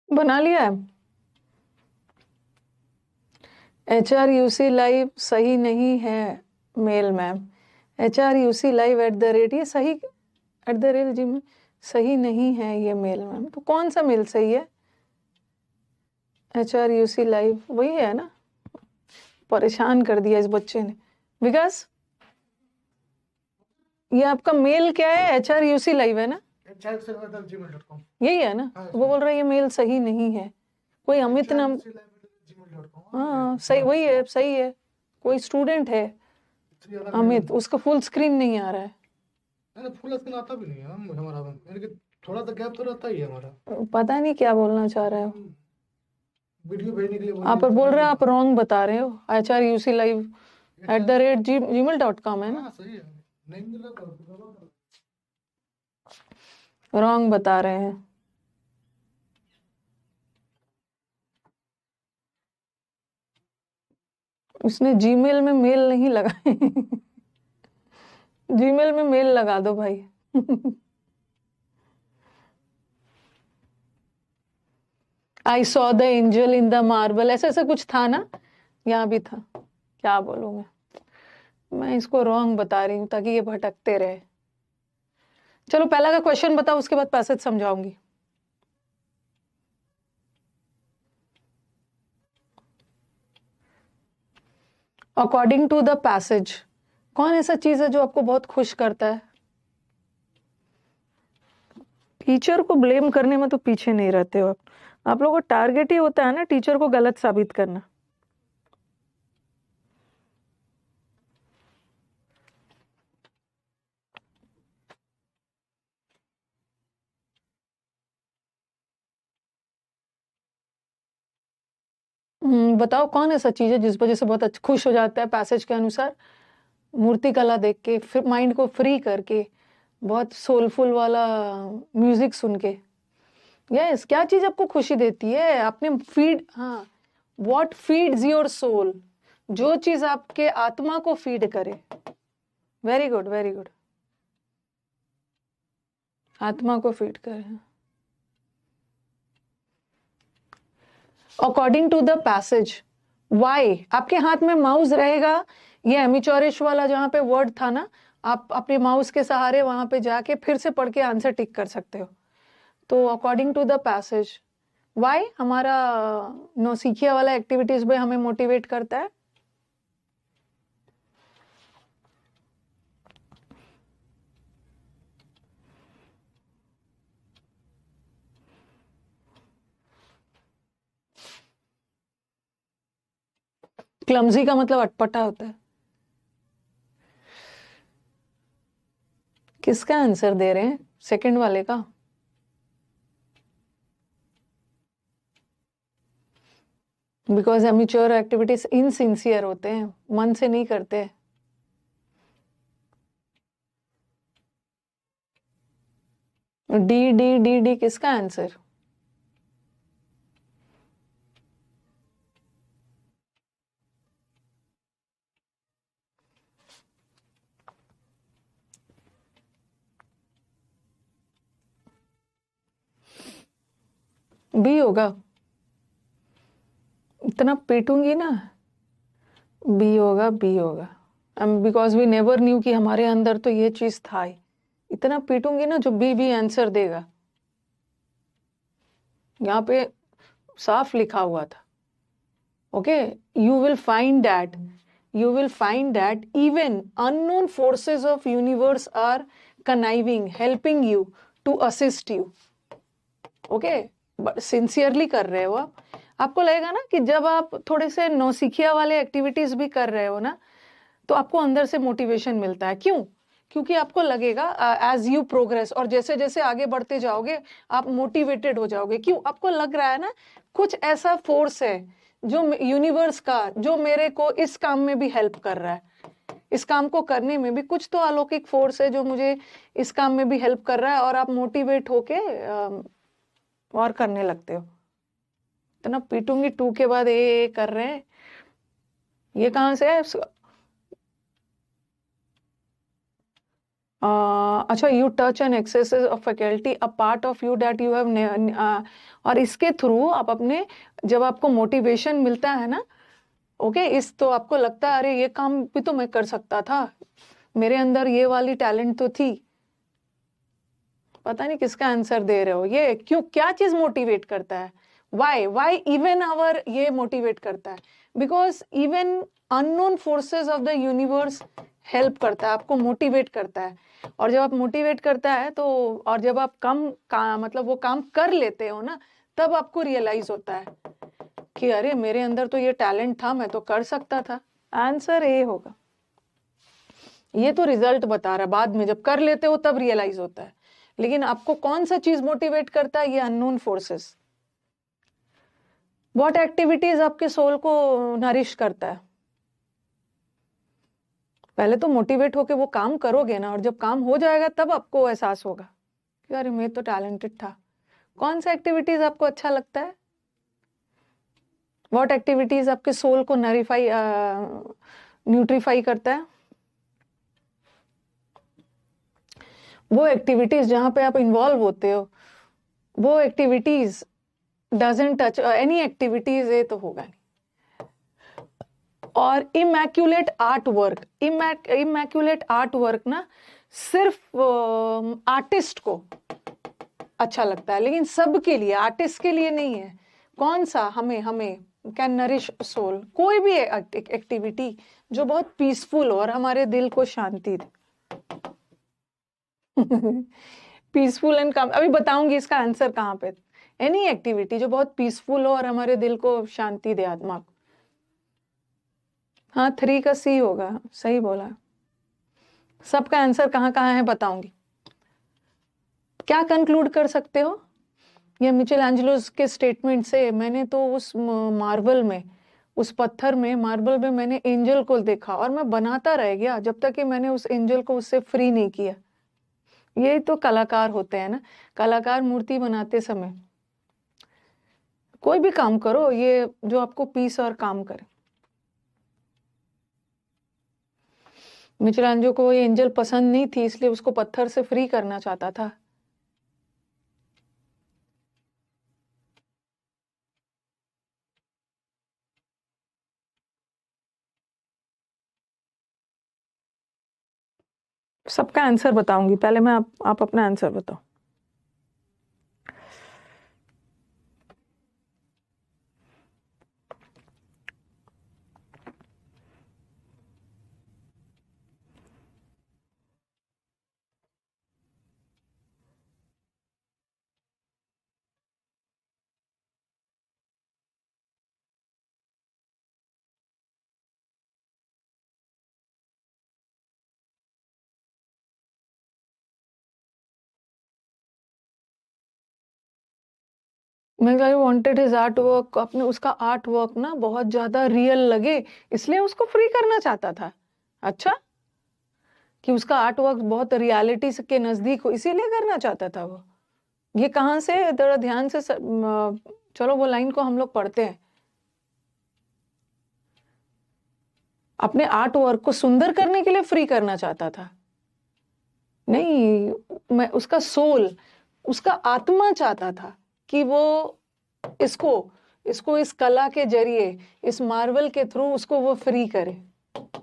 बना लिया है। HRUC लाइव सही नहीं है मेल मैम, HRUC लाइव @ ये सही @ जी में सही नहीं है ये मेल मैम, तो कौन सा मेल सही है? HRUC लाइव वही है ना, परेशान कर दिया इस बच्चे ने। विकास ये आपका मेल क्या है? HRUC लाइव है ना, यही है ना? वो बोल रहा है ये मेल सही नहीं है, कोई अमित नाम, हाँ सही वही है, सही है, कोई स्टूडेंट है अमित, उसका फुल स्क्रीन नहीं आ रहा है। फुल स्क्रीन आता भी नहीं है हमारा, थोड़ा सा गैप तो रहता ही है हमारा। पता नहीं क्या बोलना चाह रहे हो, वीडियो भेजने के लिए आप बोल रहे हैं, आप रॉन्ग बता रहे हो। HRUC live @gmail.com है ना, सही है, नहीं मिल रहा, रॉन्ग बता रहे हैं। उसने जीमेल में मेल नहीं लगाए जीमेल में मेल लगा दो भाई I saw the angel in the marble, ऐसा ऐसा कुछ था ना, यहाँ भी था, क्या बोलूं मैं इसको रॉन्ग बता रही हूँ ताकि ये भटकते रहे। चलो पहला का क्वेश्चन बताओ, उसके बाद पैसेज समझाऊंगी। अकॉर्डिंग टू द पैसेज, कौन ऐसा चीज है जो आपको बहुत खुश करता है? टीचर को ब्लेम करने में तो पीछे नहीं रहते हो आप लोगों को टारगेट ही होता है ना टीचर को गलत साबित करना। बताओ कौन ऐसा चीज है जिस वजह से बहुत खुश हो जाता है पैसेज के अनुसार? मूर्ति कला देख के, फिर माइंड को फ्री करके, बहुत सोलफुल वाला म्यूजिक सुन के। यस, क्या चीज आपको खुशी देती है? आपने फीड, हाँ, व्हाट फीड्स योर सोल, जो चीज आपके आत्मा को फीड करे। वेरी गुड, वेरी गुड, आत्मा को फीड करे। According to the passage, why, आपके हाथ में माउस रहेगा, ये एमिचोरिश वाला जहां पे वर्ड था ना, आप अपने माउस के सहारे वहां पे जाके फिर से पढ़ के आंसर टिक कर सकते हो। तो according to the passage, why हमारा नौसिखिया वाला एक्टिविटीज में हमें मोटिवेट करता है। क्लमजी का मतलब अटपटा होता है। किसका आंसर दे रहे हैं? सेकंड वाले का। बिकॉज एमिच्योर एक्टिविटीज इनसिंसियर होते हैं, मन से नहीं करते। डी डी डी डी किसका आंसर? बी होगा। इतना पीटूंगी ना, बी होगा, बी होगा। बिकॉज वी नेवर न्यू कि हमारे अंदर तो ये चीज था ही। इतना पीटूंगी ना जो बी भी आंसर देगा। यहाँ पे साफ लिखा हुआ था। Okay, you will find that even unknown forces of universe are conniving, helping you to assist you. Okay, but sincerely कर रहे हो आप। आपको लगेगा ना कि जब आप थोड़े से नौसिखिया वाले एक्टिविटीज भी कर रहे हो ना, तो आपको अंदर से मोटिवेशन मिलता है। क्यों? क्योंकि आपको लगेगा एज यू प्रोग्रेस, और जैसे जैसे आगे बढ़ते जाओगे आप मोटिवेटेड हो जाओगे। क्यों? आपको लग रहा है ना कुछ ऐसा फोर्स है जो यूनिवर्स का, जो मेरे को इस काम में भी हेल्प कर रहा है, इस काम को करने में भी कुछ तो अलौकिक फोर्स है जो मुझे इस काम में भी हेल्प कर रहा है, और आप मोटिवेट होके और करने लगते हो। इतना पीटूंगी, 2 के बाद ए कर रहे हैं, ये कहां से है? अच्छा, you touch an access of faculty a part of you that you have, और इसके थ्रू आप अपने, जब आपको मोटिवेशन मिलता है ना, ओके, इस तो आपको लगता है अरे ये काम भी तो मैं कर सकता था, मेरे अंदर ये वाली टैलेंट तो थी। पता नहीं किसका आंसर दे रहे हो। ये क्यों, क्या चीज मोटिवेट करता है? वाई इवन आवर ये मोटिवेट करता है because even unknown forces of the universe help करता है, आपको मोटिवेट करता है। और जब आप मोटिवेट करता है तो, और जब आप मतलब वो काम कर लेते हो ना, तब आपको रियलाइज होता है कि अरे मेरे अंदर तो ये टैलेंट था, मैं तो कर सकता था। आंसर ए होगा। ये तो रिजल्ट बता रहा है, बाद में जब कर लेते हो तब रियलाइज होता है। लेकिन आपको कौन सा चीज मोटिवेट करता है? ये अननोन फोर्सेस। व्हाट एक्टिविटीज आपके सोल को नरिश करता है? पहले तो मोटिवेट होके वो काम करोगे ना, और जब काम हो जाएगा तब आपको एहसास होगा कि अरे मैं तो टैलेंटेड था। कौन सा एक्टिविटीज आपको अच्छा लगता है? व्हाट एक्टिविटीज आपके सोल को न्यूट्रीफाई करता है? वो एक्टिविटीज जहां पे आप इन्वॉल्व होते हो, वो activities doesn't touch any activities, ये तो होगा नहीं। और immaculate art work, immaculate art work ना सिर्फ आर्टिस्ट को अच्छा लगता है, लेकिन सबके लिए, आर्टिस्ट के लिए नहीं है। कौन सा? हमें हमें कैन नरिश सोल। कोई भी एक्टिविटी जो बहुत पीसफुल हो और हमारे दिल को शांति दे। पीसफुल एंड काम, अभी बताऊंगी इसका आंसर कहाँ पे। एनी एक्टिविटी जो बहुत पीसफुल हो और हमारे दिल को शांति दे, आत्मा को। हाँ, 3 का सी होगा, सही बोला। सबका आंसर कहाँ कहाँ है बताऊंगी। क्या कंक्लूड कर सकते हो ये मिचेलांजेलो के स्टेटमेंट से? मैंने तो उस मार्बल में, उस पत्थर में, मार्बल में मैंने एंजल को देखा और मैं बनाता रह गया जब तक कि मैंने उस एंजल को उससे फ्री नहीं किया। ये तो कलाकार होते हैं ना, कलाकार मूर्ति बनाते समय। कोई भी काम करो ये जो आपको पीस और काम करे। मिचेलांजेलो को ये एंजल पसंद नहीं थी, इसलिए उसको पत्थर से फ्री करना चाहता था। सबका आंसर बताऊंगी, पहले मैं आप अपना आंसर बताओ। मैं वांटेड हिज आर्ट वर्क, अपने उसका आर्ट वर्क ना बहुत ज्यादा रियल लगे, इसलिए उसको फ्री करना चाहता था। अच्छा, कि उसका आर्ट वर्क बहुत रियलिटी के नजदीक हो, इसीलिए करना चाहता था वो। ये कहाँ से, थोड़ा ध्यान से चलो वो लाइन को हम लोग पढ़ते हैं। अपने आर्ट वर्क को सुंदर करने के लिए फ्री करना चाहता था। नहीं, मैं उसका सोल, उसका आत्मा चाहता था कि वो इसको इसको इस कला के जरिए, इस मार्वल के थ्रू उसको वो फ्री करे।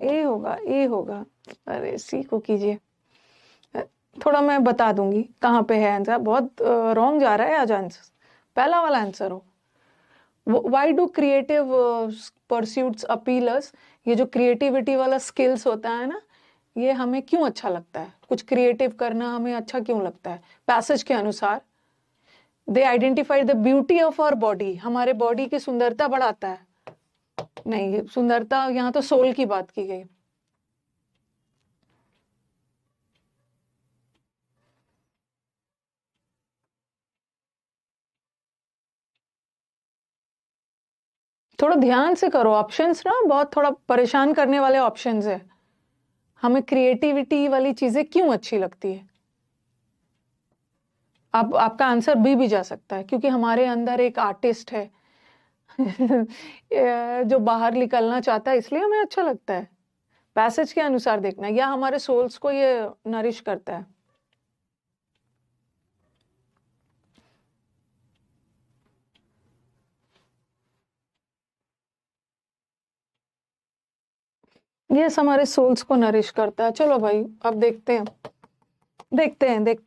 ए होगा, ए होगा। अरे सी को कीजिए, थोड़ा मैं बता दूंगी कहाँ पे है आंसर। बहुत रॉन्ग जा रहा है आज आंसर, पहला वाला आंसर हो। Why do creative pursuits appeal us? ये जो क्रिएटिविटी वाला स्किल्स होता है ना, ये हमें क्यों अच्छा लगता है? कुछ क्रिएटिव करना हमें अच्छा क्यों लगता है? पैसेज के अनुसार, they identify the beauty of our body, हमारे बॉडी की सुंदरता बढ़ाता है। नहीं, सुंदरता यहाँ तो सोल की बात की गई। थोड़ा ध्यान से करो, ऑप्शंस ना बहुत थोड़ा परेशान करने वाले ऑप्शंस है। हमें क्रिएटिविटी वाली चीजें क्यों अच्छी लगती है? आपका आंसर बी भी जा सकता है, क्योंकि हमारे अंदर एक आर्टिस्ट है जो बाहर निकलना चाहता है, इसलिए हमें अच्छा लगता है। पैसेज के अनुसार देखना, या हमारे सोल्स को ये नरिश करता है। ये हमारे सोल्स को नरिश करता है। चलो भाई, अब देखते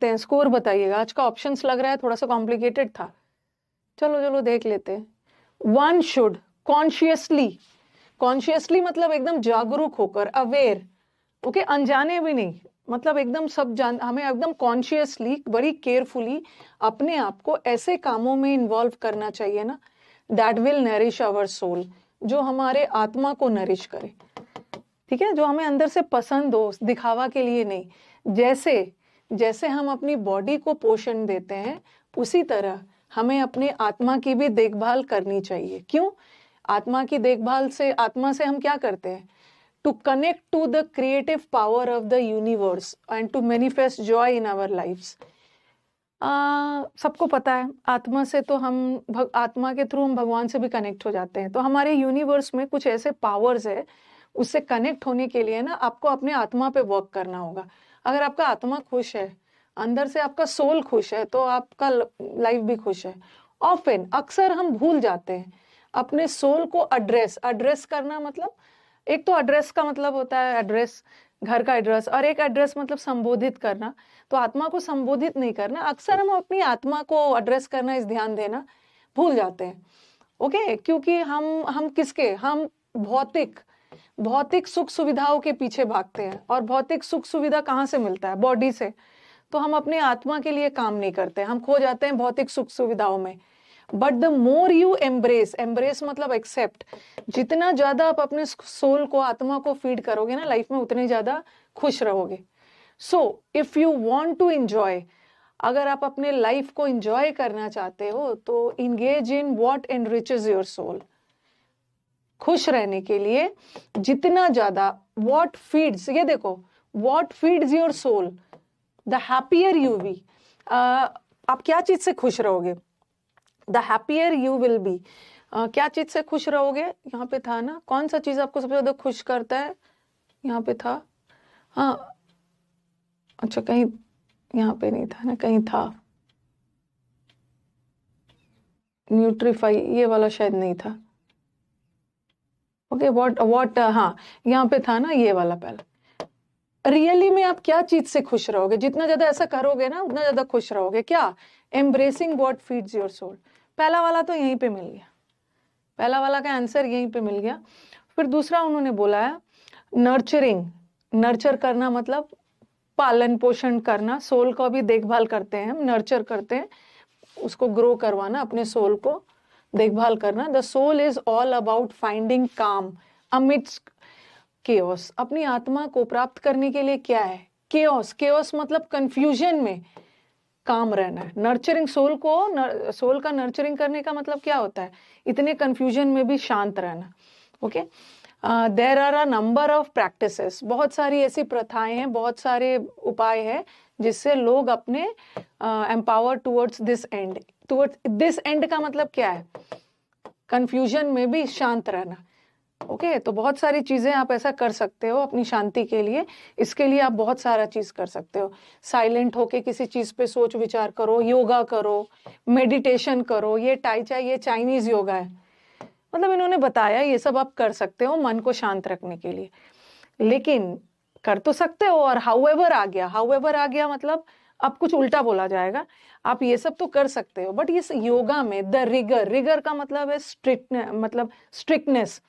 हैं स्कोर बताइएगा। आज का ऑप्शंस लग रहा है थोड़ा सा कॉम्प्लिकेटेड था। चलो देख लेते हैं। वन शुड कॉन्शियसली, कॉन्शियसली मतलब एकदम जागरूक होकर, अवेयर, ओके, अनजाने भी नहीं, मतलब एकदम सब जान, हमें एकदम कॉन्शियसली, बड़ी केयरफुली अपने आप को ऐसे कामों में इन्वॉल्व करना चाहिए ना, that will nourish our soul, जो हमारे आत्मा को नरिश करे। ठीक है, जो हमें अंदर से पसंद हो, दिखावा के लिए नहीं। जैसे जैसे हम अपनी बॉडी को पोषण देते हैं, उसी तरह हमें अपने आत्मा की भी देखभाल करनी चाहिए। क्यों? आत्मा की देखभाल से, आत्मा से हम क्या करते हैं? To connect to the creative power of the universe and to manifest joy in our lifes. सबको पता है, आत्मा से तो हम आत्मा के थ्रू हम भगवान से भी कनेक्ट हो जाते हैं। तो हमारे यूनिवर्स में कुछ ऐसे पावर्स है, उससे कनेक्ट होने के लिए ना आपको अपने आत्मा पे वर्क करना होगा। अगर आपका आत्मा खुश है, अंदर से आपका सोल खुश है, तो आपका लाइफ भी खुश है। ऑफन, अक्सर हम भूल जाते हैं अपने सोल को एड्रेस करना। मतलब एक तो एड्रेस का मतलब होता है एड्रेस, घर का एड्रेस, और एक एड्रेस मतलब संबोधित करना। तो आत्मा को संबोधित नहीं करना, अक्सर हम अपनी आत्मा को एड्रेस करना, इस ध्यान देना भूल जाते हैं। ओके, क्योंकि हम किसके, हम भौतिक भौतिक सुख सुविधाओं के पीछे भागते हैं। और भौतिक सुख सुविधा कहाँ से मिलता है? बॉडी से। तो हम अपने आत्मा के लिए काम नहीं करते, हम खो जाते हैं भौतिक सुख सुविधाओं में। But the more you embrace मतलब एक्सेप्ट, जितना ज्यादा आप अपने सोल को, आत्मा को फीड करोगे ना लाइफ में, उतने ज्यादा खुश रहोगे। So if you want to enjoy, अगर आप अपने लाइफ को एंजॉय करना चाहते हो, तो engage in what enriches your soul. खुश रहने के लिए जितना ज्यादा, व्हाट फीड्स, ये देखो, what feeds your soul, the happier you be. आप क्या चीज से खुश रहोगे? The happier you will be. क्या चीज से खुश रहोगे? यहाँ पे था ना, कौन सा चीज आपको सबसे ज्यादा खुश करता है? यहाँ पे था, हाँ, अच्छा कहीं यहाँ पे नहीं था ना, कहीं था, न्यूट्रीफाई, ये वाला शायद नहीं था। ओके, व्हाट हाँ, यहाँ पे था ना ये वाला पहले। रियली में आप क्या चीज से खुश रहोगे? जितना ज्यादा ऐसा करोगे ना उतना ज्यादा खुश रहोगे। क्या? Embracing what feeds your soul. पहला वाला तो यहीं पे मिल गया, पहला वाला का आंसर यहीं पे मिल गया। फिर दूसरा उन्होंने बोला है नर्चरिंग। नर्चर करना मतलब पालन पोषण करना, सोल का भी देखभाल करते हैं हम, नर्चर करते हैं, उसको ग्रो करवाना, अपने सोल को देखभाल करना। The soul is all about finding calm amidst chaos. अपनी आत्मा को प्राप्त करने के लिए क्या है? केओस। केओस मतलब कंफ्यूजन में काम रहना है। नर्चरिंग सोल को, सोल का नर्चरिंग करने का मतलब क्या होता है? इतने कंफ्यूजन में भी शांत रहना। Okay, there are a number of practices. बहुत सारी ऐसी प्रथाएं हैं, बहुत सारे उपाय हैं जिससे लोग अपने empower towards this and. Towards this and का मतलब क्या है? कंफ्यूजन में भी शांत रहना। ओके, तो बहुत सारी चीजें आप ऐसा कर सकते हो अपनी शांति के लिए। इसके लिए आप बहुत सारा चीज कर सकते हो। साइलेंट होके किसी चीज पे सोच विचार करो, योगा करो, मेडिटेशन करो। ये टाइचा, ये चाइनीज योगा है, मतलब इन्होंने बताया ये सब आप कर सकते हो मन को शांत रखने के लिए। लेकिन कर तो सकते हो, और हाउएवर आ गया, हाउएवर आ गया मतलब अब कुछ उल्टा बोला जाएगा। आप ये सब तो कर सकते हो, बट इस योगा में द रिगर, रिगर का मतलब है स्ट्रिक्ट, मतलब स्ट्रिक्टनेस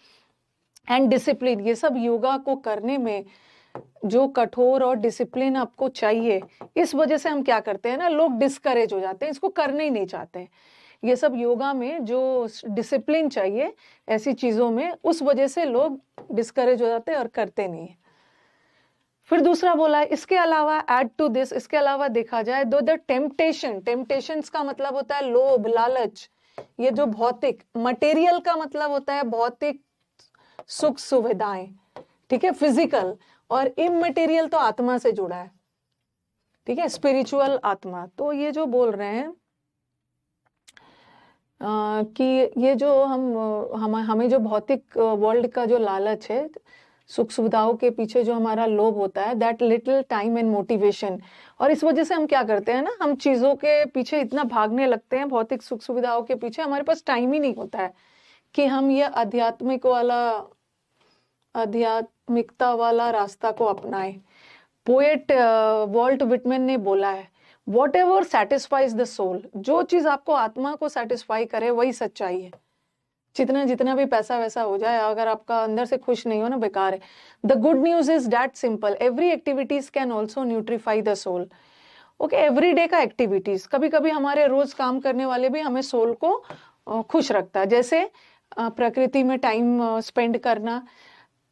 एंड डिसिप्लिन। ये सब योगा को करने में जो कठोर और डिसिप्लिन आपको चाहिए, इस वजह से हम क्या करते हैं ना, लोग डिस्करेज हो जाते हैं, इसको करने ही नहीं चाहते हैं। ये सब योगा में जो डिसिप्लिन चाहिए ऐसी चीजों में, उस वजह से लोग डिस्करेज हो जाते हैं और करते नहीं है। फिर दूसरा बोला है इसके अलावा, ऐड टू दिस, इसके अलावा देखा जाए दो द टेम्पटेशन। टेम्पटेशंस का मतलब होता है लोभ, लालच। ये जो भौतिक, मटेरियल का मतलब होता है भौतिक सुख सुविधाएं, ठीक है, फिजिकल। और इमटेरियल तो आत्मा से जुड़ा है, ठीक है, स्पिरिचुअल आत्मा। तो ये जो बोल रहे हैं कि ये जो हमें जो भौतिक वर्ल्ड का जो लालच है, सुख सुविधाओं के पीछे जो हमारा लोभ होता है, that little time and motivation. और इस वजह से हम क्या करते हैं ना, हम चीजों के पीछे इतना भागने लगते हैं, भौतिक सुख सुविधाओं के पीछे, हमारे पास टाइम ही नहीं होता है कि हम ये आध्यात्मिकता वाला रास्ता को अपनाएं। पोएट वॉल्ट विटमैन ने बोला है, whatever satisfies the soul, जो चीज आपको आत्मा को सेटिस्फाई करे वही सच्चाई है। जितना भी पैसा वैसा हो जाए, अगर आपका अंदर से खुश नहीं हो ना, बेकार है। The good news is that simple, every activities can also nutrify the soul. Okay, every day का एक्टिविटीज, कभी कभी हमारे रोज काम करने वाले भी हमें सोल को खुश रखता है। जैसे प्रकृति में टाइम स्पेंड करना,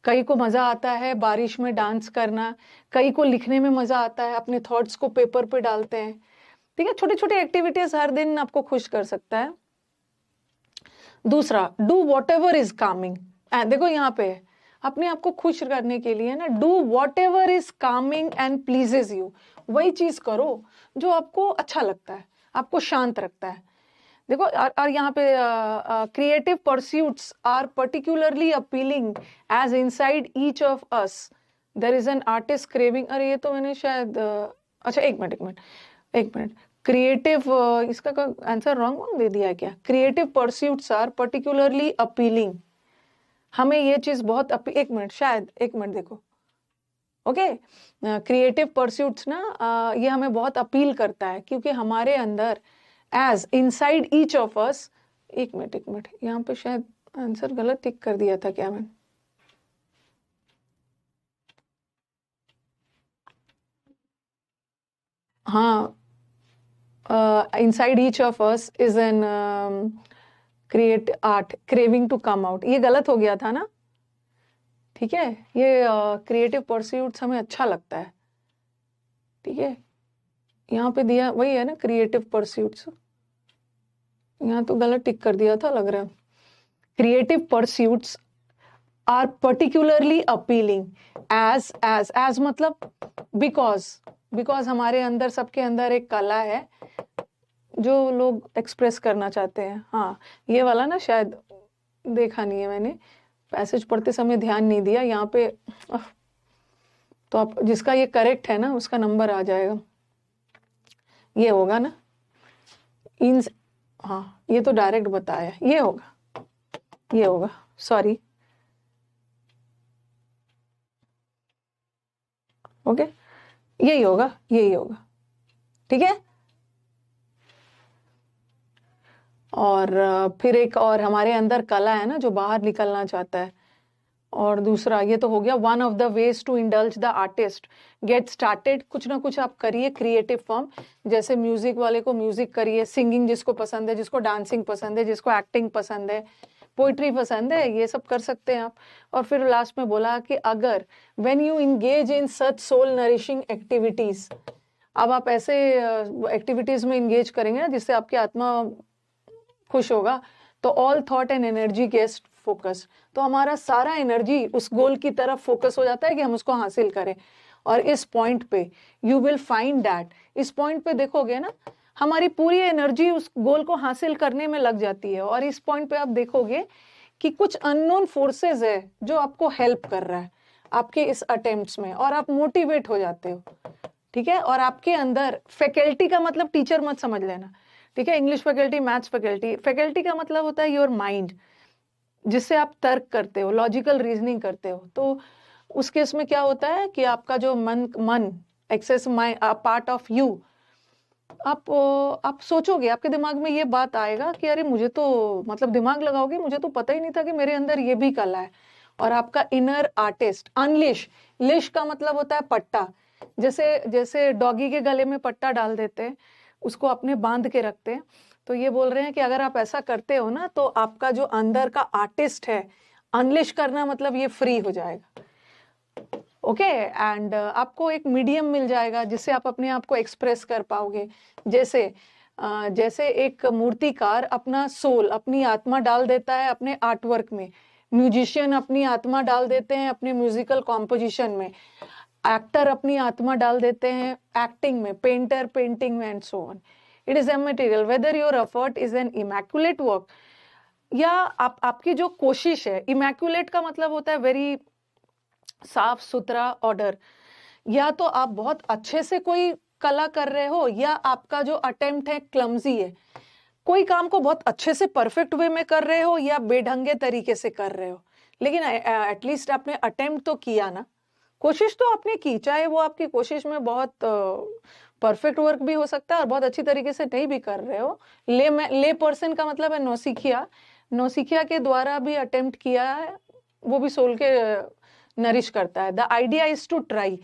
कई को मजा आता है बारिश में डांस करना, कई को लिखने में मजा आता है, अपने थॉट्स को पेपर पे डालते हैं, ठीक है। छोटी छोटी एक्टिविटीज हर दिन आपको खुश कर सकता है। दूसरा, do what ever is Kameng. देखो यहाँ पे अपने आप को खुश करने के लिए ना, do what ever is Kameng and pleases you. वही चीज करो जो आपको अच्छा लगता है, आपको शांत रखता है। देखो, और यहाँ पे creative pursuits are particularly appealing as inside each of us there is an artist craving. अरे ये तो मैंने शायद अच्छा, एक मिनट। क्रिएटिव, इसका आंसर रॉन्ग दे दिया है क्या? Creative pursuits are particularly appealing. हमें ये चीज बहुत एक मिनट देखो। ओके, क्रिएटिव परस्यूट्स ना ये हमें बहुत अपील करता है, क्योंकि हमारे अंदर as inside each of us, एक मिनट, यहाँ पे शायद आंसर गलत टिक कर दिया था क्या मैंने? हाँ, inside each of us is an create art craving to come out। ये गलत हो गया था ना, ठीक है। ये क्रिएटिव परस्यूट्स हमें अच्छा लगता है, ठीक है। यहाँ पे दिया वही है ना, क्रिएटिव परस्यूट्स, यहाँ तो गलत टिक कर दिया था लग रहा है। Creative pursuits are particularly appealing as मतलब बिकॉज हमारे अंदर, सबके अंदर एक कला है जो लोग एक्सप्रेस करना चाहते हैं। हाँ, ये वाला ना शायद देखा नहीं है मैंने, पैसेज पढ़ते समय ध्यान नहीं दिया यहाँ पे। तो आप जिसका ये करेक्ट है ना, उसका नंबर आ जाएगा, ये होगा ना इन। हाँ, ये तो डायरेक्ट बताया, ये होगा, सॉरी। ओके, यही होगा, यही होगा, ठीक है। और फिर एक और हमारे अंदर कला है ना जो बाहर निकलना चाहता है। और दूसरा ये तो हो गया, one of the ways to indulge the artist, get started, कुछ ना कुछ आप करिए क्रिएटिव फॉर्म। जैसे म्यूजिक वाले को म्यूजिक करिए, सिंगिंग जिसको पसंद है, जिसको डांसिंग पसंद है, जिसको एक्टिंग पसंद है, पोइट्री पसंद है, ये सब कर सकते हैं आप। और फिर लास्ट में बोला कि अगर when you engage in such soul nourishing activities, अब आप ऐसे एक्टिविटीज में इंगेज करेंगे ना जिससे आपकी आत्मा खुश होगा, तो all thought and energy gets focus, तो हमारा सारा एनर्जी उस गोल की तरफ फोकस हो जाता है कि हम उसको हासिल करें। और इस पॉइंट पे यू विल फाइंड दैट, इस पॉइंट पे देखोगे ना हमारी पूरी एनर्जी उस गोल को हासिल करने में लग जाती है। और इस पॉइंट पे आप देखोगे कि कुछ अननोन फोर्सेस है जो आपको हेल्प कर रहा है आपके इस अटेम्प्ट्स में, और आप मोटिवेट हो जाते हो, ठीक है। और आपके अंदर फैकल्टी का मतलब टीचर मत समझ लेना, ठीक है। English faculty, maths faculty, faculty का मतलब होता है योर माइंड, जिससे आप तर्क करते हो, लॉजिकल रीजनिंग करते हो। तो उस केस में क्या होता है कि आपका जो मन excess mind part of you, आप सोचोगे, आपके दिमाग में ये बात आएगा कि अरे मुझे तो, मतलब दिमाग लगाओगे, मुझे तो पता ही नहीं था कि मेरे अंदर ये भी कला है। और आपका इनर आर्टिस्ट अनलिश, लिश का मतलब होता है पट्टा, जैसे डॉगी के गले में पट्टा डाल देते हैं, उसको अपने बांध के रखते हैं। तो ये बोल रहे हैं कि अगर आप ऐसा करते हो ना तो आपका जो अंदर का आर्टिस्ट है, अनलिश करना मतलब ये फ्री हो जाएगा, ओके। एंड आपको एक मीडियम मिल जाएगा जिससे आप अपने आप को एक्सप्रेस कर पाओगे। जैसे एक मूर्तिकार अपना सोल, अपनी आत्मा डाल देता है अपने आर्टवर्क में, म्यूजिशियन अपनी आत्मा डाल देते हैं अपने म्यूजिकल कॉम्पोजिशन में, एक्टर अपनी आत्मा डाल देते हैं एक्टिंग में, पेंटर पेंटिंग में, and so on. It is इमैटेरियल whether your effort is an immaculate work, या आपकी जो कोशिश है, इमैक्युलेट का मतलब होता है वेरी साफ सुथरा ऑर्डर, या तो आप बहुत अच्छे से कोई कला कर रहे हो, या आपका जो अटेम्प्ट है क्लमजी है, कोई काम को बहुत अच्छे से परफेक्ट वे में कर रहे हो या बेढंगे तरीके से कर रहे हो, लेकिन एटलीस्ट आपने अटेम्प्ट तो किया ना, कोशिश तो आपने की। चाहे वो आपकी कोशिश में बहुत परफेक्ट वर्क भी हो सकता है और बहुत अच्छी तरीके से नहीं भी कर रहे हो। ले पर्सन का मतलब है नौसिखिया, नौसिखिया के द्वारा भी अटेम्प्ट किया है, वो भी सोल के नरिश करता है। The idea is to try,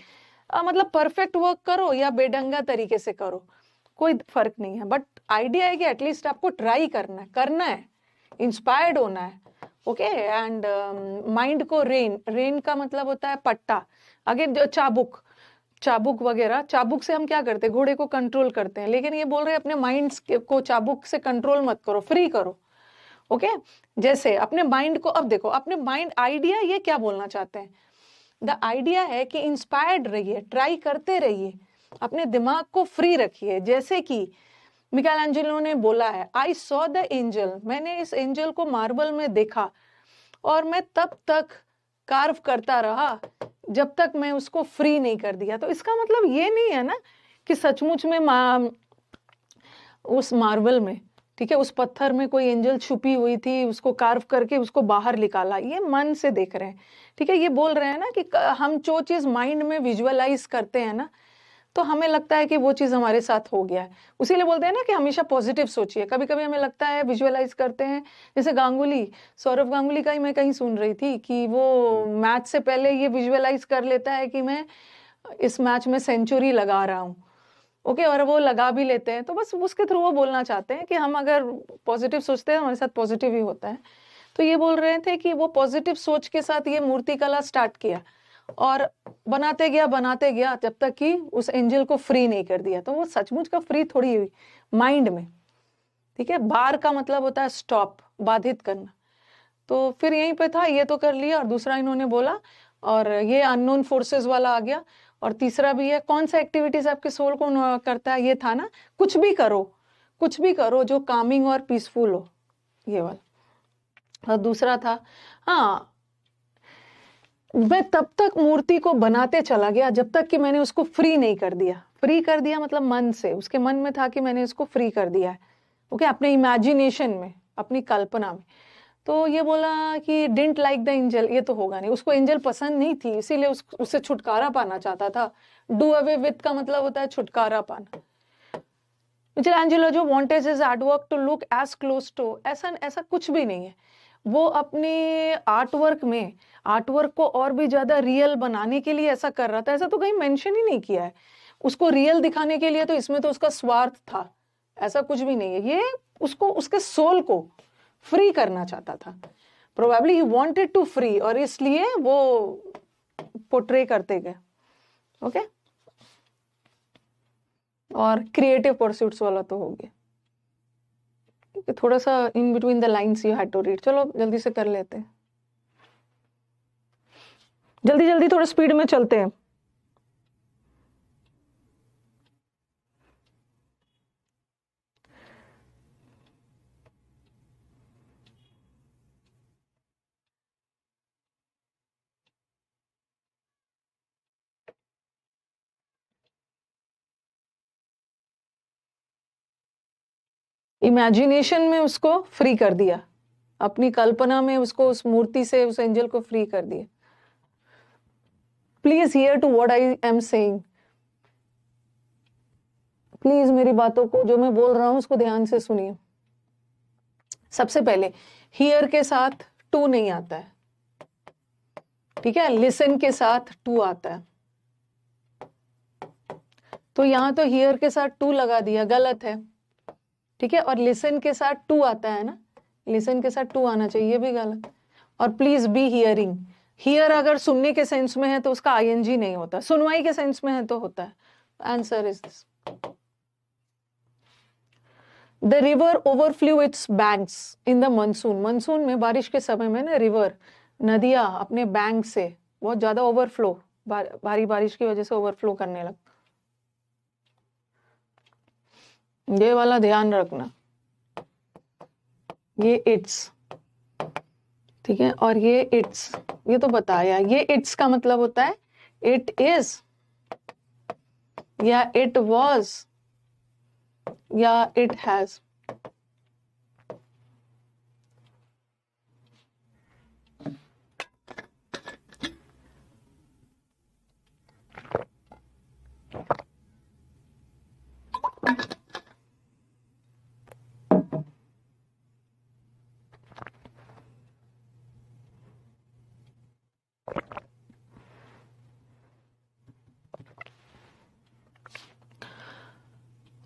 मतलब परफेक्ट वर्क करो या बेढंगा तरीके से करो, कोई फर्क नहीं है, बट आइडिया है कि एटलीस्ट आपको ट्राई करना है, इंस्पायर्ड होना है, ओके। एंड माइंड को रेन का मतलब होता है पट्टा, अगेन जो चाबुक वगैरह, चाबुक से हम क्या करते हैं, घोड़े को कंट्रोल करते हैं, लेकिन ये बोल रहे हैं अपने माइंड को चाबुक से कंट्रोल मत करो, फ्री करो, ओके। जैसे अपने माइंड को, अब देखो अपने माइंड, आइडिया ये क्या बोलना चाहते हैं, द आइडिया है कि इंस्पायर्ड रहिए, ट्राई करते रहिए, अपने दिमाग को फ्री रखिए। जैसे कि मिकेलांजेलो ने बोला है, आई सॉ द एंजल, मैंने इस एंजल को मार्बल में देखा और मैं तब तक कार्व करता रहा जब तक मैं उसको फ्री नहीं कर दिया। तो इसका मतलब ये नहीं है ना कि सचमुच में उस मार्बल में, ठीक है, उस पत्थर में कोई एंजल छुपी हुई थी, उसको कार्व करके उसको बाहर निकाला, ये मन से देख रहे हैं, ठीक है। ये बोल रहे हैं ना कि हम जो चीज माइंड में विजुअलाइज करते हैं ना, तो हमें लगता है कि वो चीज हमारे साथ हो गया है। उसीलिए बोलते हैं ना कि हमेशा पॉजिटिव सोचिए। कभी कभी हमें लगता है विजुअलाइज करते हैं, जैसे सौरव गांगुली का ही मैं कहीं सुन रही थी कि वो मैच से पहले ये विजुअलाइज कर लेता है कि मैं इस मैच में सेंचुरी लगा रहा हूँ, ओके, और वो लगा भी लेते हैं। तो बस उसके थ्रू वो बोलना चाहते हैं कि हम अगर पॉजिटिव सोचते हैं हमारे साथ पॉजिटिव ही होता है। तो ये बोल रहे थे कि वो पॉजिटिव सोच के साथ ये मूर्ति कला स्टार्ट किया और बनाते गया जब तक कि उस एंजल को फ्री नहीं कर दिया। तो वो सचमुच का फ्री थोड़ी हुई माइंड में, ठीक है। बार का मतलब होता है स्टॉप, बाधित करना। तो फिर यहीं पे था, ये तो कर लिया, और दूसरा इन्होंने बोला, और ये अननोन फोर्सेस वाला आ गया। और तीसरा भी है, कौन सा एक्टिविटीज आपके सोल को करता है, ये था ना, कुछ भी करो जो कामिंग और पीसफुल हो, ये वाला। और दूसरा था, हाँ, मैं तब तक मूर्ति को बनाते चला गया जब तक कि मैंने उसको फ्री नहीं कर दिया। फ्री कर दिया मतलब मन से, उसके मन में था कि मैंने इसको फ्री कर दिया है, ओके, अपने इमेजिनेशन में, अपनी कल्पना में। तो ये बोला कि डिडंट लाइक द एंजल, ये तो होगा नहीं, उसको एंजल पसंद नहीं थी, इसीलिए उससे छुटकारा पाना चाहता था। डू अवे विथ का मतलब होता है छुटकारा पाना। Michelangelo wanted his artwork to look as close to, ऐसा कुछ भी नहीं है। वो अपने आर्टवर्क को और भी ज्यादा रियल बनाने के लिए ऐसा कर रहा था, ऐसा तो कहीं मेंशन ही नहीं किया है। उसको रियल दिखाने के लिए तो इसमें तो उसका स्वार्थ था, ऐसा कुछ भी नहीं है। ये उसको उसके सोल को फ्री करना चाहता था, probably he wanted to free, और इसलिए वो पोर्ट्रे करते गए। ओके, और क्रिएटिव परस्यूट्स वाला तो हो गया, थोड़ा सा in between the lines you had to read. चलो जल्दी से कर लेते हैं, जल्दी जल्दी थोड़ा स्पीड में चलते हैं। इमेजिनेशन में उसको फ्री कर दिया, अपनी कल्पना में उसको उस मूर्ति से, उस एंजल को फ्री कर दिया। Please hear to what I am saying, please मेरी बातों को, जो मैं बोल रहा हूं उसको ध्यान से सुनिए। सबसे पहले हियर के साथ टू नहीं आता है, ठीक है, लिसन के साथ टू आता है। तो यहां तो हियर के साथ टू लगा दिया, गलत है, ठीक है। और लिसन के साथ टू आता है ना, लिसन के साथ टू आना चाहिए, ये भी गलत। और प्लीज बी हियरिंग, हियर अगर सुनने के सेंस में है तो उसका आईएनजी नहीं होता, सुनवाई के सेंस में है तो होता है। Answer is this. The river overflew its banks in the monsoon, monsoon में, बारिश के समय में ना, रिवर, नदियां अपने बैंक से बहुत ज्यादा ओवरफ्लो, भारी बारिश की वजह से ओवरफ्लो करने लग। ये वाला ध्यान रखना, ये इट्स, ठीक है, और ये इट्स, ये तो बताया। ये इट्स का मतलब होता है इट इज, या इट वॉज, या इट हैज।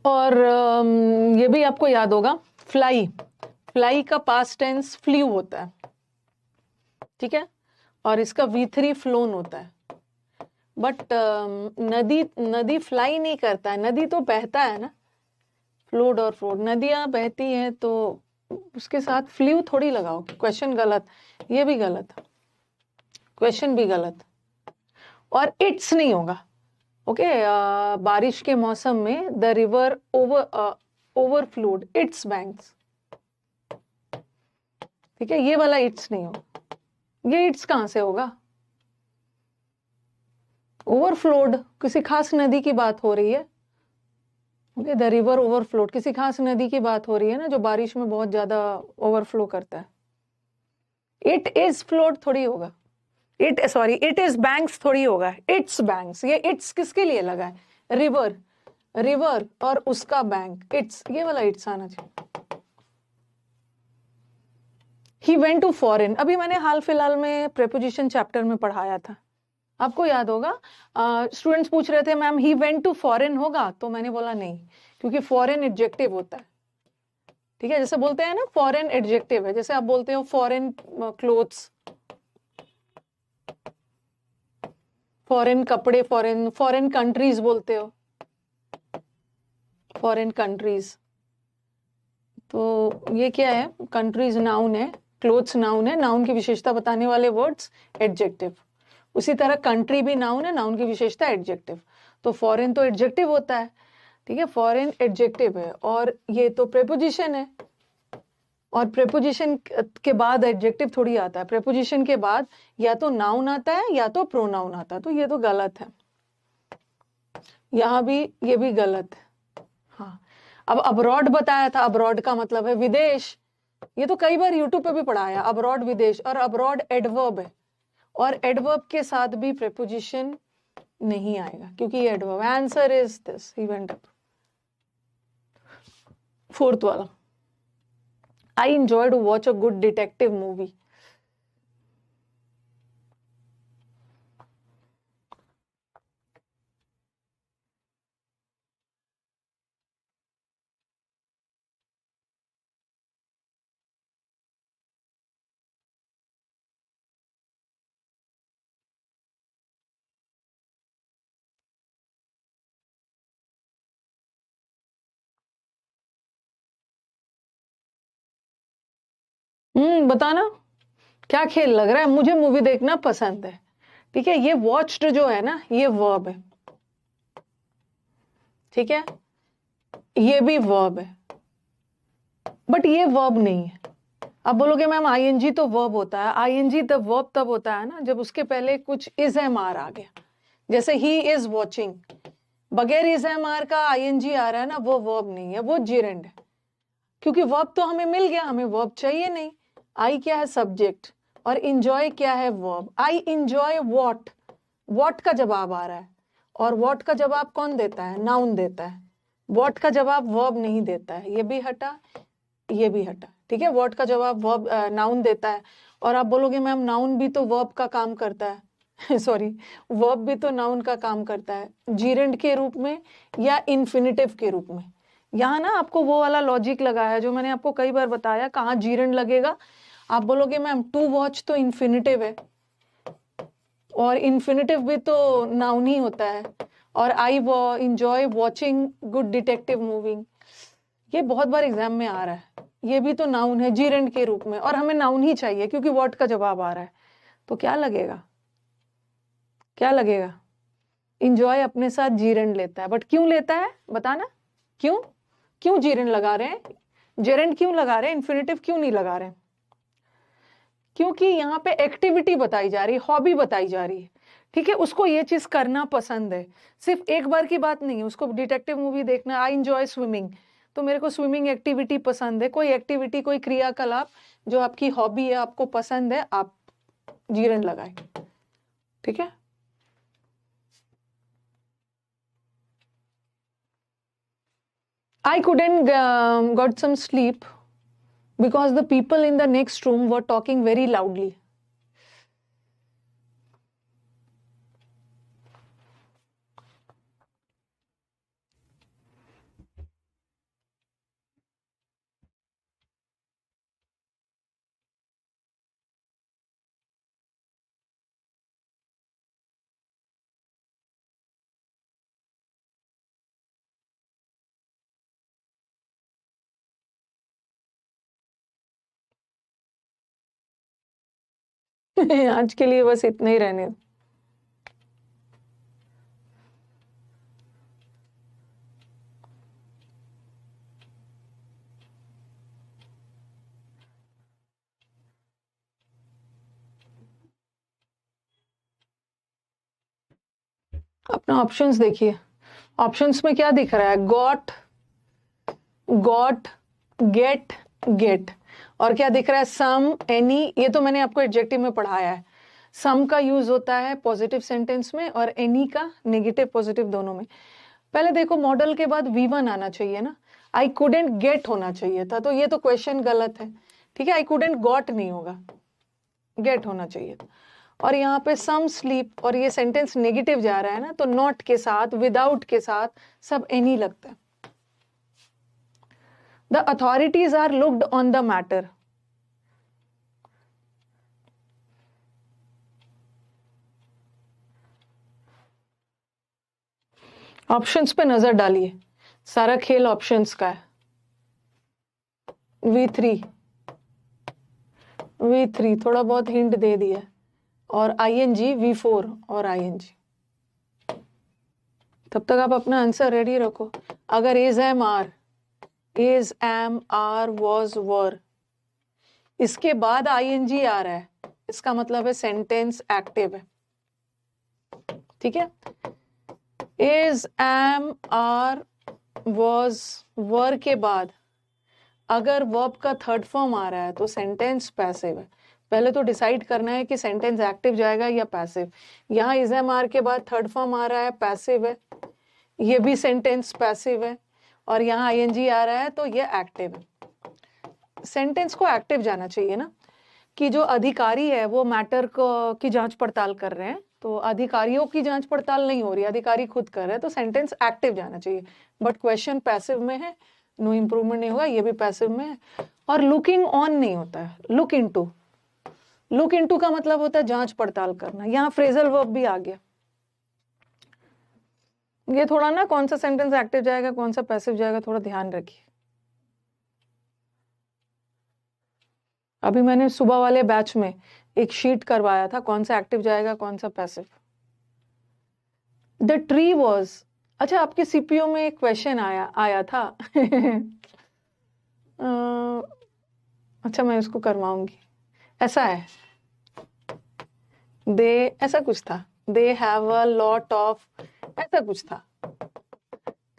और ये भी आपको याद होगा, फ्लाई, फ्लाई का पास्ट टेंस फ्ल्यू होता है, ठीक है, और इसका V3 फ्लोन होता है। बट नदी फ्लाई नहीं करता है, नदी तो बहता है ना, फ्लोड और फ्लोड, नदियां बहती हैं तो उसके साथ फ्ल्यू थोड़ी लगाओ। क्वेश्चन गलत, ये भी गलत, क्वेश्चन भी गलत। और इट्स नहीं होगा, ओके। बारिश के मौसम में the river overflowed it's banks, ठीक है, ये वाला इट्स नहीं होगा। ये इट्स कहां से होगा? ओवरफ्लोड किसी खास नदी की बात हो रही है, ओके, द रिवर ओवरफ्लोड किसी खास नदी की बात हो रही है ना, जो बारिश में बहुत ज्यादा ओवरफ्लो करता है। इट इज फ्लोड थोड़ी होगा, इट इज बैंक्स थोड़ी होगा, इट्स बैंक्स। ये इट्स किसके लिए लगा है? रिवर, रिवर और उसका बैंक, इट्स, ये वाला इट्स आना चाहिए। ही वेंट टू फॉरेन, अभी मैंने हाल फिलहाल में प्रेपोजिशन चैप्टर में पढ़ाया था, आपको याद होगा। स्टूडेंट्स पूछ रहे थे ma'am he went to foreign होगा, तो मैंने बोला नहीं, क्योंकि फॉरेन एडजेक्टिव होता है, ठीक है। जैसे बोलते हैं ना फॉरेन एडजेक्टिव है, जैसे आप बोलते हो फॉरेन क्लोथ्स, फॉरेन कपड़े, फॉरेन कंट्रीज बोलते हो, फॉरेन कंट्रीज। तो ये क्या है? कंट्रीज नाउन है, क्लोथ्स नाउन है, नाउन की विशेषता बताने वाले वर्ड्स एडजेक्टिव। उसी तरह कंट्री भी नाउन है, नाउन की विशेषता एडजेक्टिव। तो फॉरेन तो एडजेक्टिव होता है, ठीक है, फॉरेन एडजेक्टिव है, और ये तो प्रेपोजिशन है, और प्रेपोजिशन के बाद एडजेक्टिव थोड़ी आता है, प्रेपोजिशन के बाद या तो नाउन आता है या तो प्रोनाउन आता है, तो ये तो गलत है, यहाँ भी ये भी गलत है। हाँ, अब अब्रॉड बताया था, अब्रॉड का मतलब है विदेश, ये तो कई बार यूट्यूब पे भी पढ़ाया, अब्रॉड विदेश, और अब्रॉड एडवर्ब है, और एडवर्ब के साथ भी प्रेपोजिशन नहीं आएगा क्योंकि ये adverb. Answer is this, he went up. Fourth वाला, I enjoy to watch a good detective movie. बताना क्या खेल लग रहा है। मुझे मूवी देखना पसंद है, ठीक है। ये वॉच्ड जो है ना, ये वर्ब है, ठीक है, ये भी वर्ब है, बट ये वर्ब नहीं है। अब बोलोगे मैम आईएनजी तो वर्ब होता है। आईएनजी द वर्ब तब होता है ना जब उसके पहले कुछ इज एम आर आ गया, जैसे ही इज वॉचिंग, बगैर इज एम आर का आईएनजी आ रहा है ना, वो वर्ब नहीं है, वो जीरेंड है, क्योंकि वर्ब तो हमें मिल गया, हमें वर्ब चाहिए नहीं। आई क्या है, सब्जेक्ट, और इंजॉय क्या है, verb. I enjoy what, what का जवाब आ रहा है, और वॉट का जवाब कौन देता है, नाउन देता है। वॉट का जवाब वर्ब नहीं देता है, ये भी हटा, ये भी हटा, ठीक है। वॉट का जवाब वर्ब नाउन देता है। और आप बोलोगे मैम नाउन भी तो वर्ब का काम करता है सॉरी, वर्ब भी तो नाउन का काम करता है, जीरेंड के रूप में या इन्फिनिटिव के रूप में। यहाँ ना आपको वो वाला लॉजिक लगा है जो मैंने आपको कई बार बताया, कहाँ जीरेंड लगेगा। आप बोलोगे मैम टू वॉच तो इन्फिनिटिव है, और इन्फिनिटिव भी तो नाउन ही होता है, और I enjoy watching good detective movie, ये बहुत बार एग्जाम में आ रहा है, ये भी तो नाउन है जीरेंड के रूप में, और हमें नाउन ही चाहिए क्योंकि व्हाट का जवाब आ रहा है। तो क्या लगेगा, क्या लगेगा, इंजॉय अपने साथ जीरेंड लेता है, बट क्यों लेता है बताना, क्यों, क्यों जीरेंड लगा रहे हैं, जेरेंड क्यों लगा रहे हैं, इन्फिनिटिव क्यों नहीं लगा रहे हैं? क्योंकि यहाँ पे एक्टिविटी बताई जा रही है, हॉबी बताई जा रही है, ठीक है। उसको ये चीज करना पसंद है, सिर्फ एक बार की बात नहीं है, उसको डिटेक्टिव मूवी देखना। आई एंजॉय स्विमिंग, तो मेरे को स्विमिंग एक्टिविटी पसंद है, कोई एक्टिविटी, कोई क्रियाकलाप जो आपकी हॉबी है, आपको पसंद है, आप जीरन लगाए, ठीक है। I couldn't got some sleep because the people in the next room were talking very loudly. आज के लिए बस इतना ही रहने दो। अपना ऑप्शंस देखिए, ऑप्शंस में क्या दिख रहा है, गॉट, गॉट, गेट, गेट, और क्या दिख रहा है, सम, एनी। ये तो मैंने आपको एडजेक्टिव में पढ़ाया है। सम का यूज होता है पॉजिटिव सेंटेंस में, और एनी का नेगेटिव पॉजिटिव दोनों में। पहले देखो, मॉडल के बाद V1 आना चाहिए ना, आई कुडेंट गेट होना चाहिए था, तो ये तो क्वेश्चन गलत है, ठीक है। आई कुडेंट गॉट नहीं होगा, गेट होना चाहिए था। और यहाँ पे सम स्लीप, और ये सेंटेंस नेगेटिव जा रहा है ना, तो नॉट के साथ, विदाउट के साथ सब एनी लगता है। The authorities are looked on the matter, options पे नजर डालिए, सारा खेल ऑप्शंस का है। V3, V3 थोड़ा बहुत हिंट दे दिया, और ING V4 और ING। तब तक आप अपना आंसर रेडी रखो। अगर is am are, is am are was were, इसके बाद ING आ रहा है, इसका मतलब है सेंटेंस एक्टिव है, ठीक है। Is am are was were के बाद अगर वर्ब का थर्ड फॉर्म आ रहा है तो सेंटेंस पैसिव है। पहले तो डिसाइड करना है कि सेंटेंस एक्टिव जाएगा या पैसिव। यहाँ इज एम आर के बाद थर्ड फॉर्म आ रहा है, पैसिव है, ये भी सेंटेंस पैसिव है, और यहाँ आईएनजी आ रहा है तो ये एक्टिव है। सेंटेंस को एक्टिव जाना चाहिए ना, कि जो अधिकारी है वो मैटर को की जांच पड़ताल कर रहे हैं, तो अधिकारियों की जांच पड़ताल नहीं हो रही, अधिकारी खुद कर रहे हैं, तो सेंटेंस एक्टिव जाना चाहिए। बट क्वेश्चन पैसिव में है, नो इम्प्रूवमेंट नहीं होगा, ये भी पैसिव में है। और लुकिंग ऑन नहीं होता है, लुक इनटू। लुक इनटू का मतलब होता है जांच पड़ताल करना। यहाँ फ्रेजल वर्ब भी आ गया। ये थोड़ा ना कौन सा सेंटेंस एक्टिव जाएगा कौन सा पैसिव जाएगा थोड़ा ध्यान रखिए। अभी मैंने सुबह वाले बैच में एक शीट करवाया था, कौन सा एक्टिव जाएगा कौन सा पैसिव। द ट्री वॉज, अच्छा आपके सीपीओ में एक क्वेश्चन आया था अच्छा मैं इसको करवाऊंगी। ऐसा है, दे ऐसा कुछ था, they have a lot of, ऐसा कुछ था,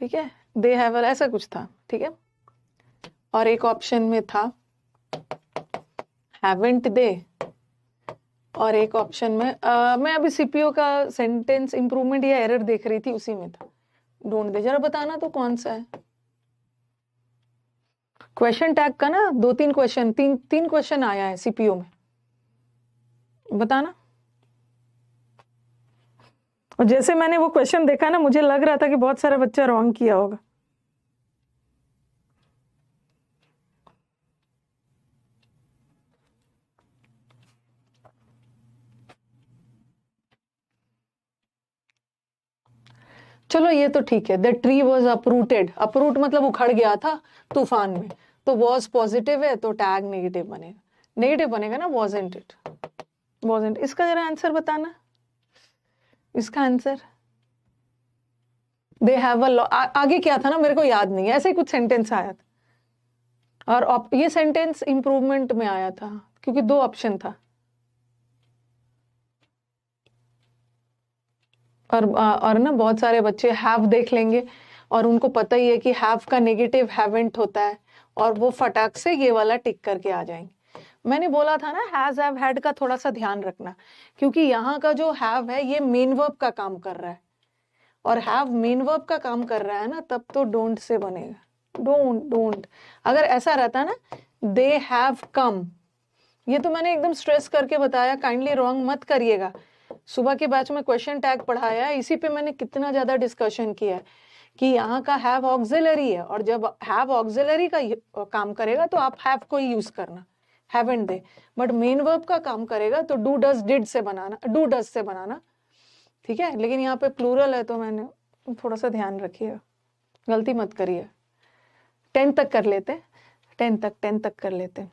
ठीक है, दे हैव ऐसा कुछ था, ठीक है। और एक ऑप्शन में था हैवेंट दे, और एक ऑप्शन में मैं अभी सीपीओ का सेंटेंस इंप्रूवमेंट या एरर देख रही थी, उसी में था डोंट दे। जरा बताना तो कौन सा है। क्वेश्चन टैग का ना 2-3 क्वेश्चन, तीन क्वेश्चन आया है सीपीओ में, बताना। और जैसे मैंने वो क्वेश्चन देखा ना, मुझे लग रहा था कि बहुत सारा बच्चा रॉन्ग किया होगा। चलो ये तो ठीक है, the tree was uprooted, uproot मतलब उखड़ गया था तूफान में, तो वॉज पॉजिटिव है तो टैग नेगेटिव बनेगा, नेगेटिव बनेगा ना, वॉजंट इट, वॉजंट। इसका जरा आंसर बताना, इसका आंसर दे हैव अ, आगे क्या था ना मेरे को याद नहीं है, ऐसे ही कुछ सेंटेंस आया था, और ये सेंटेंस इंप्रूवमेंट में आया था क्योंकि 2 ऑप्शन था। और ना बहुत सारे बच्चे हैव देख लेंगे और उनको पता ही है कि हैव का नेगेटिव हैवेंट होता है, और वो फटाक से ये वाला टिक करके आ जाएंगे। मैंने बोला था ना हैज हैव हैड का थोड़ा सा ध्यान रखना, क्योंकि यहाँ का जो हैव है ये मेन वर्ब का काम कर रहा है, और हैव मेन वर्ब का काम कर रहा है ना, तब तो डोंट से बनेगा, डोंट। अगर ऐसा रहता ना दे हैव कम, ये तो मैंने एकदम स्ट्रेस करके बताया, काइंडली रॉन्ग मत करिएगा। सुबह के बैच में क्वेश्चन टैग पढ़ाया है, इसी पे मैंने कितना ज्यादा डिस्कशन किया है कि यहाँ का हैव ऑक्सिलरी है, और जब हैव ऑक्सिलरी का काम करेगा तो आप हैव को यूज करना, haven't they. But main verb का काम करेगा तो डू डज डिड से बनाना, डू डज से बनाना, ठीक है। लेकिन यहाँ पे प्लूरल है तो मैंने थोड़ा सा ध्यान रखिएगा, गलती मत करिए। 10 तक कर लेते, 10 तक कर लेते।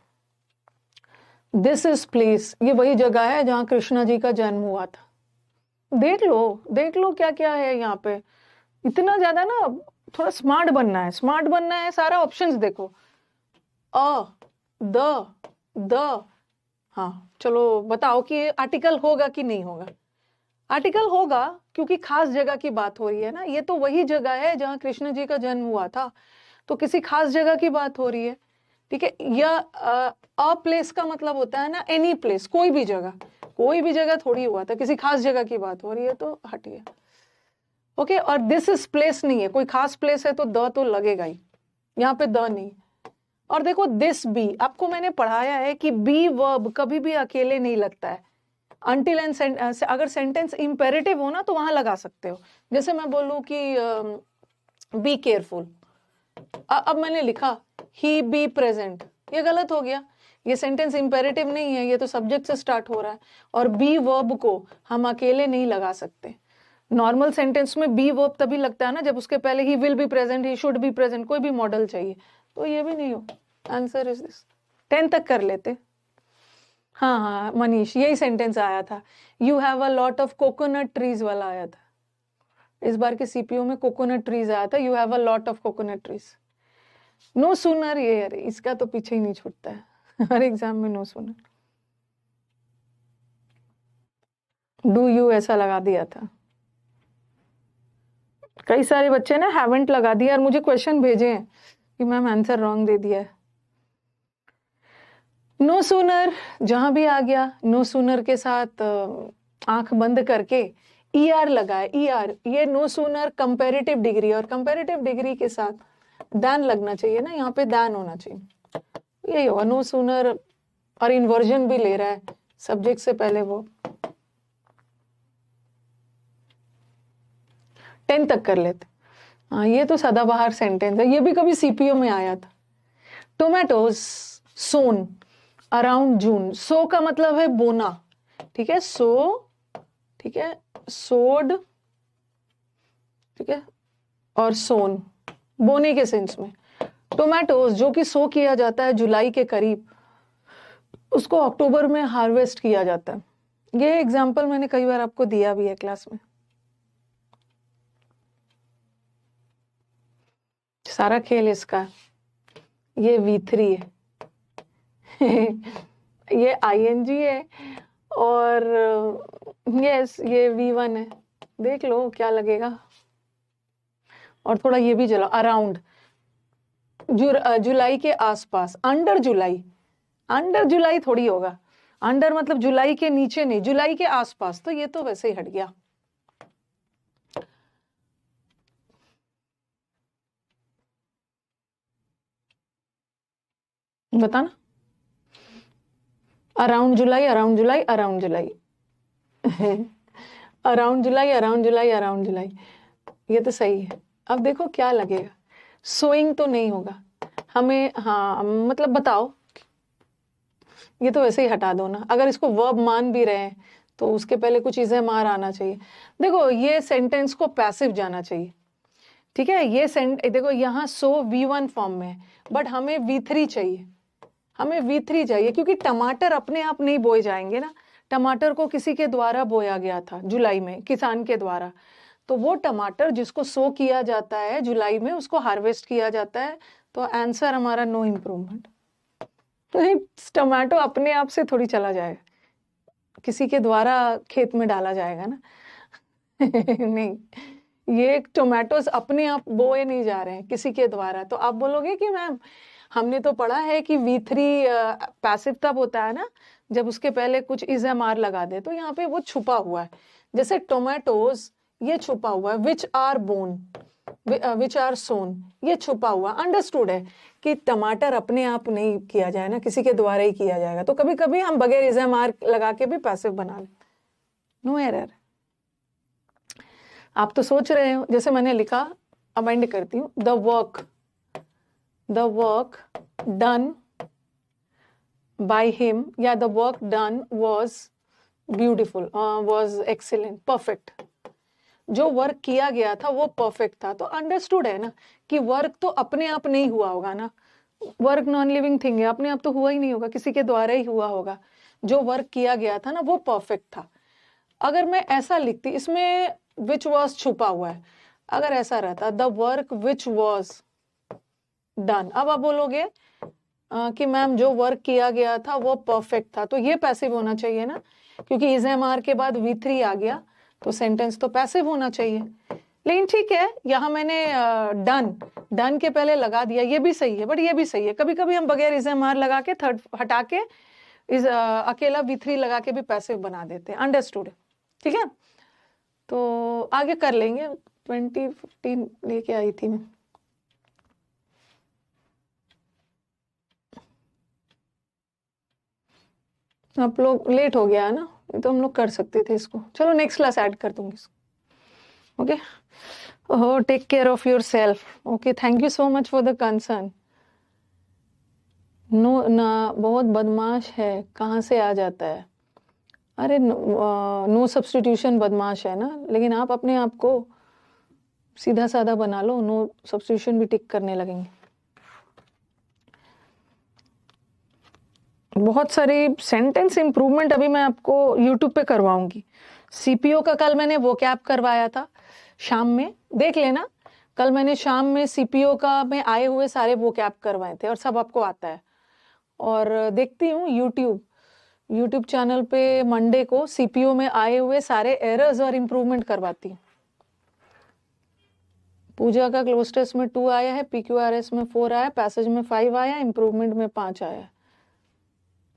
दिस इज प्लेस, ये वही जगह है जहाँ कृष्णा जी का जन्म हुआ था। देख लो क्या क्या है यहाँ पे। इतना ज्यादा ना थोड़ा स्मार्ट बनना है, सारा ऑप्शंस देखो, अ द, हाँ चलो बताओ कि आर्टिकल होगा कि नहीं होगा। आर्टिकल होगा क्योंकि खास जगह की बात हो रही है ना, ये तो वही जगह है जहाँ कृष्ण जी का जन्म हुआ था, तो किसी खास जगह की बात हो रही है, ठीक है। या अ प्लेस का मतलब होता है ना एनी प्लेस, कोई भी जगह थोड़ी हुआ था, किसी खास जगह की बात हो रही है तो हटिए, ओके। और दिस इज प्लेस नहीं है, कोई खास प्लेस है तो द तो लगेगा ही, यहाँ पे द नहीं। और देखो दिस बी, आपको मैंने पढ़ाया है कि बी वर्ब कभी भी अकेले नहीं लगता है, अनटिल एंड अगर सेंटेंस इंपेरेटिव हो ना तो वहां लगा सकते हो। जैसे मैं बोलूं कि बी केयरफुल, अब मैंने लिखा ही बी प्रेजेंट, ये गलत हो गया, ये सेंटेंस इंपेरेटिव नहीं है, ये तो सब्जेक्ट से स्टार्ट हो रहा है, और बी वर्ब को हम अकेले नहीं लगा सकते। नॉर्मल सेंटेंस में बी वर्ब तभी लगता है ना जब उसके पहले he will be present, he should be present, कोई भी मॉडल चाहिए, तो ये भी नहीं हो। Answer is this. 10 तक कर लेते। हाँ मनीष, यही सेंटेंस आया था, you have a lot of coconut trees वाला आया था, इस बार के सीपीयू में कोकोनट ट्रीज आया था, you have a lot of coconut trees. No sooner, ये अरे इसका तो पीछे ही नहीं छूटता है हर एग्जाम में नो सूनर, डू यू ऐसा लगा दिया था। कई सारे बच्चे ने हैवेंट लगा दिया और मुझे क्वेश्चन भेजे हैं कि मैम आंसर रॉन्ग दे दिया है। नो सूनर जहां भी आ गया, नो सूनर के साथ आंख बंद करके ER लगाए, ER, ये नो सूनर कंपैरेटिव डिग्री, और कंपैरेटिव डिग्री के साथ दैन लगना चाहिए ना, यहाँ पे दैन होना चाहिए, यही होगा नो सूनर। और इन्वर्जन भी ले रहा है सब्जेक्ट से पहले, वो 10 तक कर लेते। हाँ, ये तो सदाबहार सेंटेंस है, ये भी कभी CPO में आया था। टोमेटोज सोन अराउंड जून, सो का मतलब है बोना, ठीक है, सो, ठीक है, सोड, ठीक है, और सोन बोने के सेंस में। टोमेटोज जो कि सो किया जाता है जुलाई के करीब, उसको अक्टूबर में हार्वेस्ट किया जाता है। ये एग्जाम्पल मैंने कई बार आपको दिया भी है क्लास में। सारा खेल इसका, ये V3 है ये ING है, और यस ये V1 है, देख लो क्या लगेगा। और थोड़ा ये भी चलो, अराउंड जुलाई के आसपास, अंडर जुलाई, अंडर जुलाई थोड़ी होगा, अंडर मतलब जुलाई के नीचे नहीं, जुलाई के आसपास, तो ये तो वैसे ही हट गया। बताना, अराउंड जुलाई, अराउंड जुलाई, अराउंड जुलाई अराउंड जुलाई, अराउंड जुलाई, अराउंड जुलाई, ये तो सही है। अब देखो क्या लगेगा, सोइंग तो नहीं होगा हमें, हाँ मतलब बताओ, ये तो वैसे ही हटा दो ना। अगर इसको वर्ब मान भी रहे हैं तो उसके पहले कुछ चीजें मार आना चाहिए। देखो ये सेंटेंस को पैसिव जाना चाहिए, ठीक है, ये देखो यहाँ सो V1 फॉर्म में है, बट हमें V3 चाहिए, हमें V3 चाहिए, क्योंकि टमाटर अपने आप नहीं बोए जाएंगे ना, टमाटर को किसी के द्वारा बोया गया था जुलाई में, किसान के द्वारा, तो वो टमाटर जिसको सो किया जाता है जुलाई में, उसको हार्वेस्ट किया जाता है। तो आंसर हमारा नो इम्प्रूवमेंट। टमाटो अपने आप से थोड़ी चला जाएगा, किसी के द्वारा खेत में डाला जाएगा ना नहीं, ये टोमेटोज अपने आप बोए नहीं जा रहे हैं, किसी के द्वारा। तो आप बोलोगे कि मैम हमने तो पढ़ा है कि V3 पैसिव तब होता है ना जब उसके पहले कुछ ISMR लगा दे, तो यहाँ पे वो छुपा हुआ है, जैसे टोमेटोज ये छुपा हुआ है, which are bone, which are sewn, ये छुपा हुआ, अंडरस्टूड है कि टमाटर अपने आप नहीं किया जाए ना, किसी के द्वारा ही किया जाएगा। तो कभी कभी हम बगैर ISMR लगा के भी पैसिव बना ले, नो एरर। आप तो सोच रहे हो, जैसे मैंने लिखा, अमेंड करती हूँ, the work done by him, या the work done was beautiful, was excellent, perfect, जो वर्क किया गया था वो परफेक्ट था। तो अंडरस्टूड है ना कि वर्क तो अपने आप नहीं हुआ होगा ना, वर्क नॉन लिविंग थिंग है, अपने आप तो हुआ ही नहीं होगा, किसी के द्वारा ही हुआ होगा। जो वर्क किया गया था ना वो परफेक्ट था। अगर मैं ऐसा लिखती, इसमें विच वॉज छुपा हुआ है, अगर ऐसा रहता the work which was done, अब आप बोलोगे कि मैम जो वर्क किया गया था वो परफेक्ट था, तो ये पैसिव होना चाहिए ना, क्योंकि ISMR के बाद V3 आ गया, तो सेंटेंस तो पैसिव होना चाहिए। लेकिन ठीक है, यहाँ मैंने डन के पहले लगा दिया, ये भी सही है, बट ये भी सही है, कभी कभी हम बगैर ISMR लगा के थर्ड हटा के अकेला V3 लगा के भी पैसिव बना देते हैं, अंडरस्टूड, ठीक है। तो आगे कर लेंगे, 2015 लेके आई थी मैं। आप लोग लेट हो गया है ना, तो हम लोग कर सकते थे इसको, चलो नेक्स्ट क्लास ऐड कर दूंगी इसको, okay. Oh, take care of yourself, okay, thank you so much for the concern. No ना, बहुत बदमाश है, कहाँ से आ जाता है? अरे नो सब्स्टिट्यूशन बदमाश है ना, लेकिन आप अपने आप को सीधा साधा बना लो, नो सब्स्टिट्यूशन भी टिक करने लगेंगे। बहुत सारे सेंटेंस इंप्रूवमेंट अभी मैं आपको YouTube पे करवाऊंगी। CPO का कल मैंने वो कैप करवाया था शाम में, देख लेना, कल मैंने शाम में CPO का में आए हुए सारे वो कैप करवाए थे, और सब आपको आता है। और देखती हूँ YouTube चैनल पे मंडे को CPO में आए हुए सारे एरर्स और इम्प्रूवमेंट करवाती हूँ। पूजा का क्लोज टेस्ट में 2 आया है, PQRS में 4 आया, पैसेज में 5 आया, इम्प्रूवमेंट में 5 आया।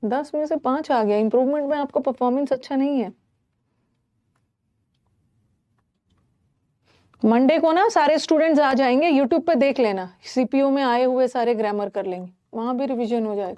10 में से 5 आ गया। इम्प्रूवमेंट में आपका परफॉर्मेंस अच्छा नहीं है। मंडे को ना सारे स्टूडेंट्स आ जाएंगे, यूट्यूब पे देख लेना, सीपीयू में आए हुए सारे ग्रामर कर लेंगे, वहां भी रिवीजन हो जाएगा।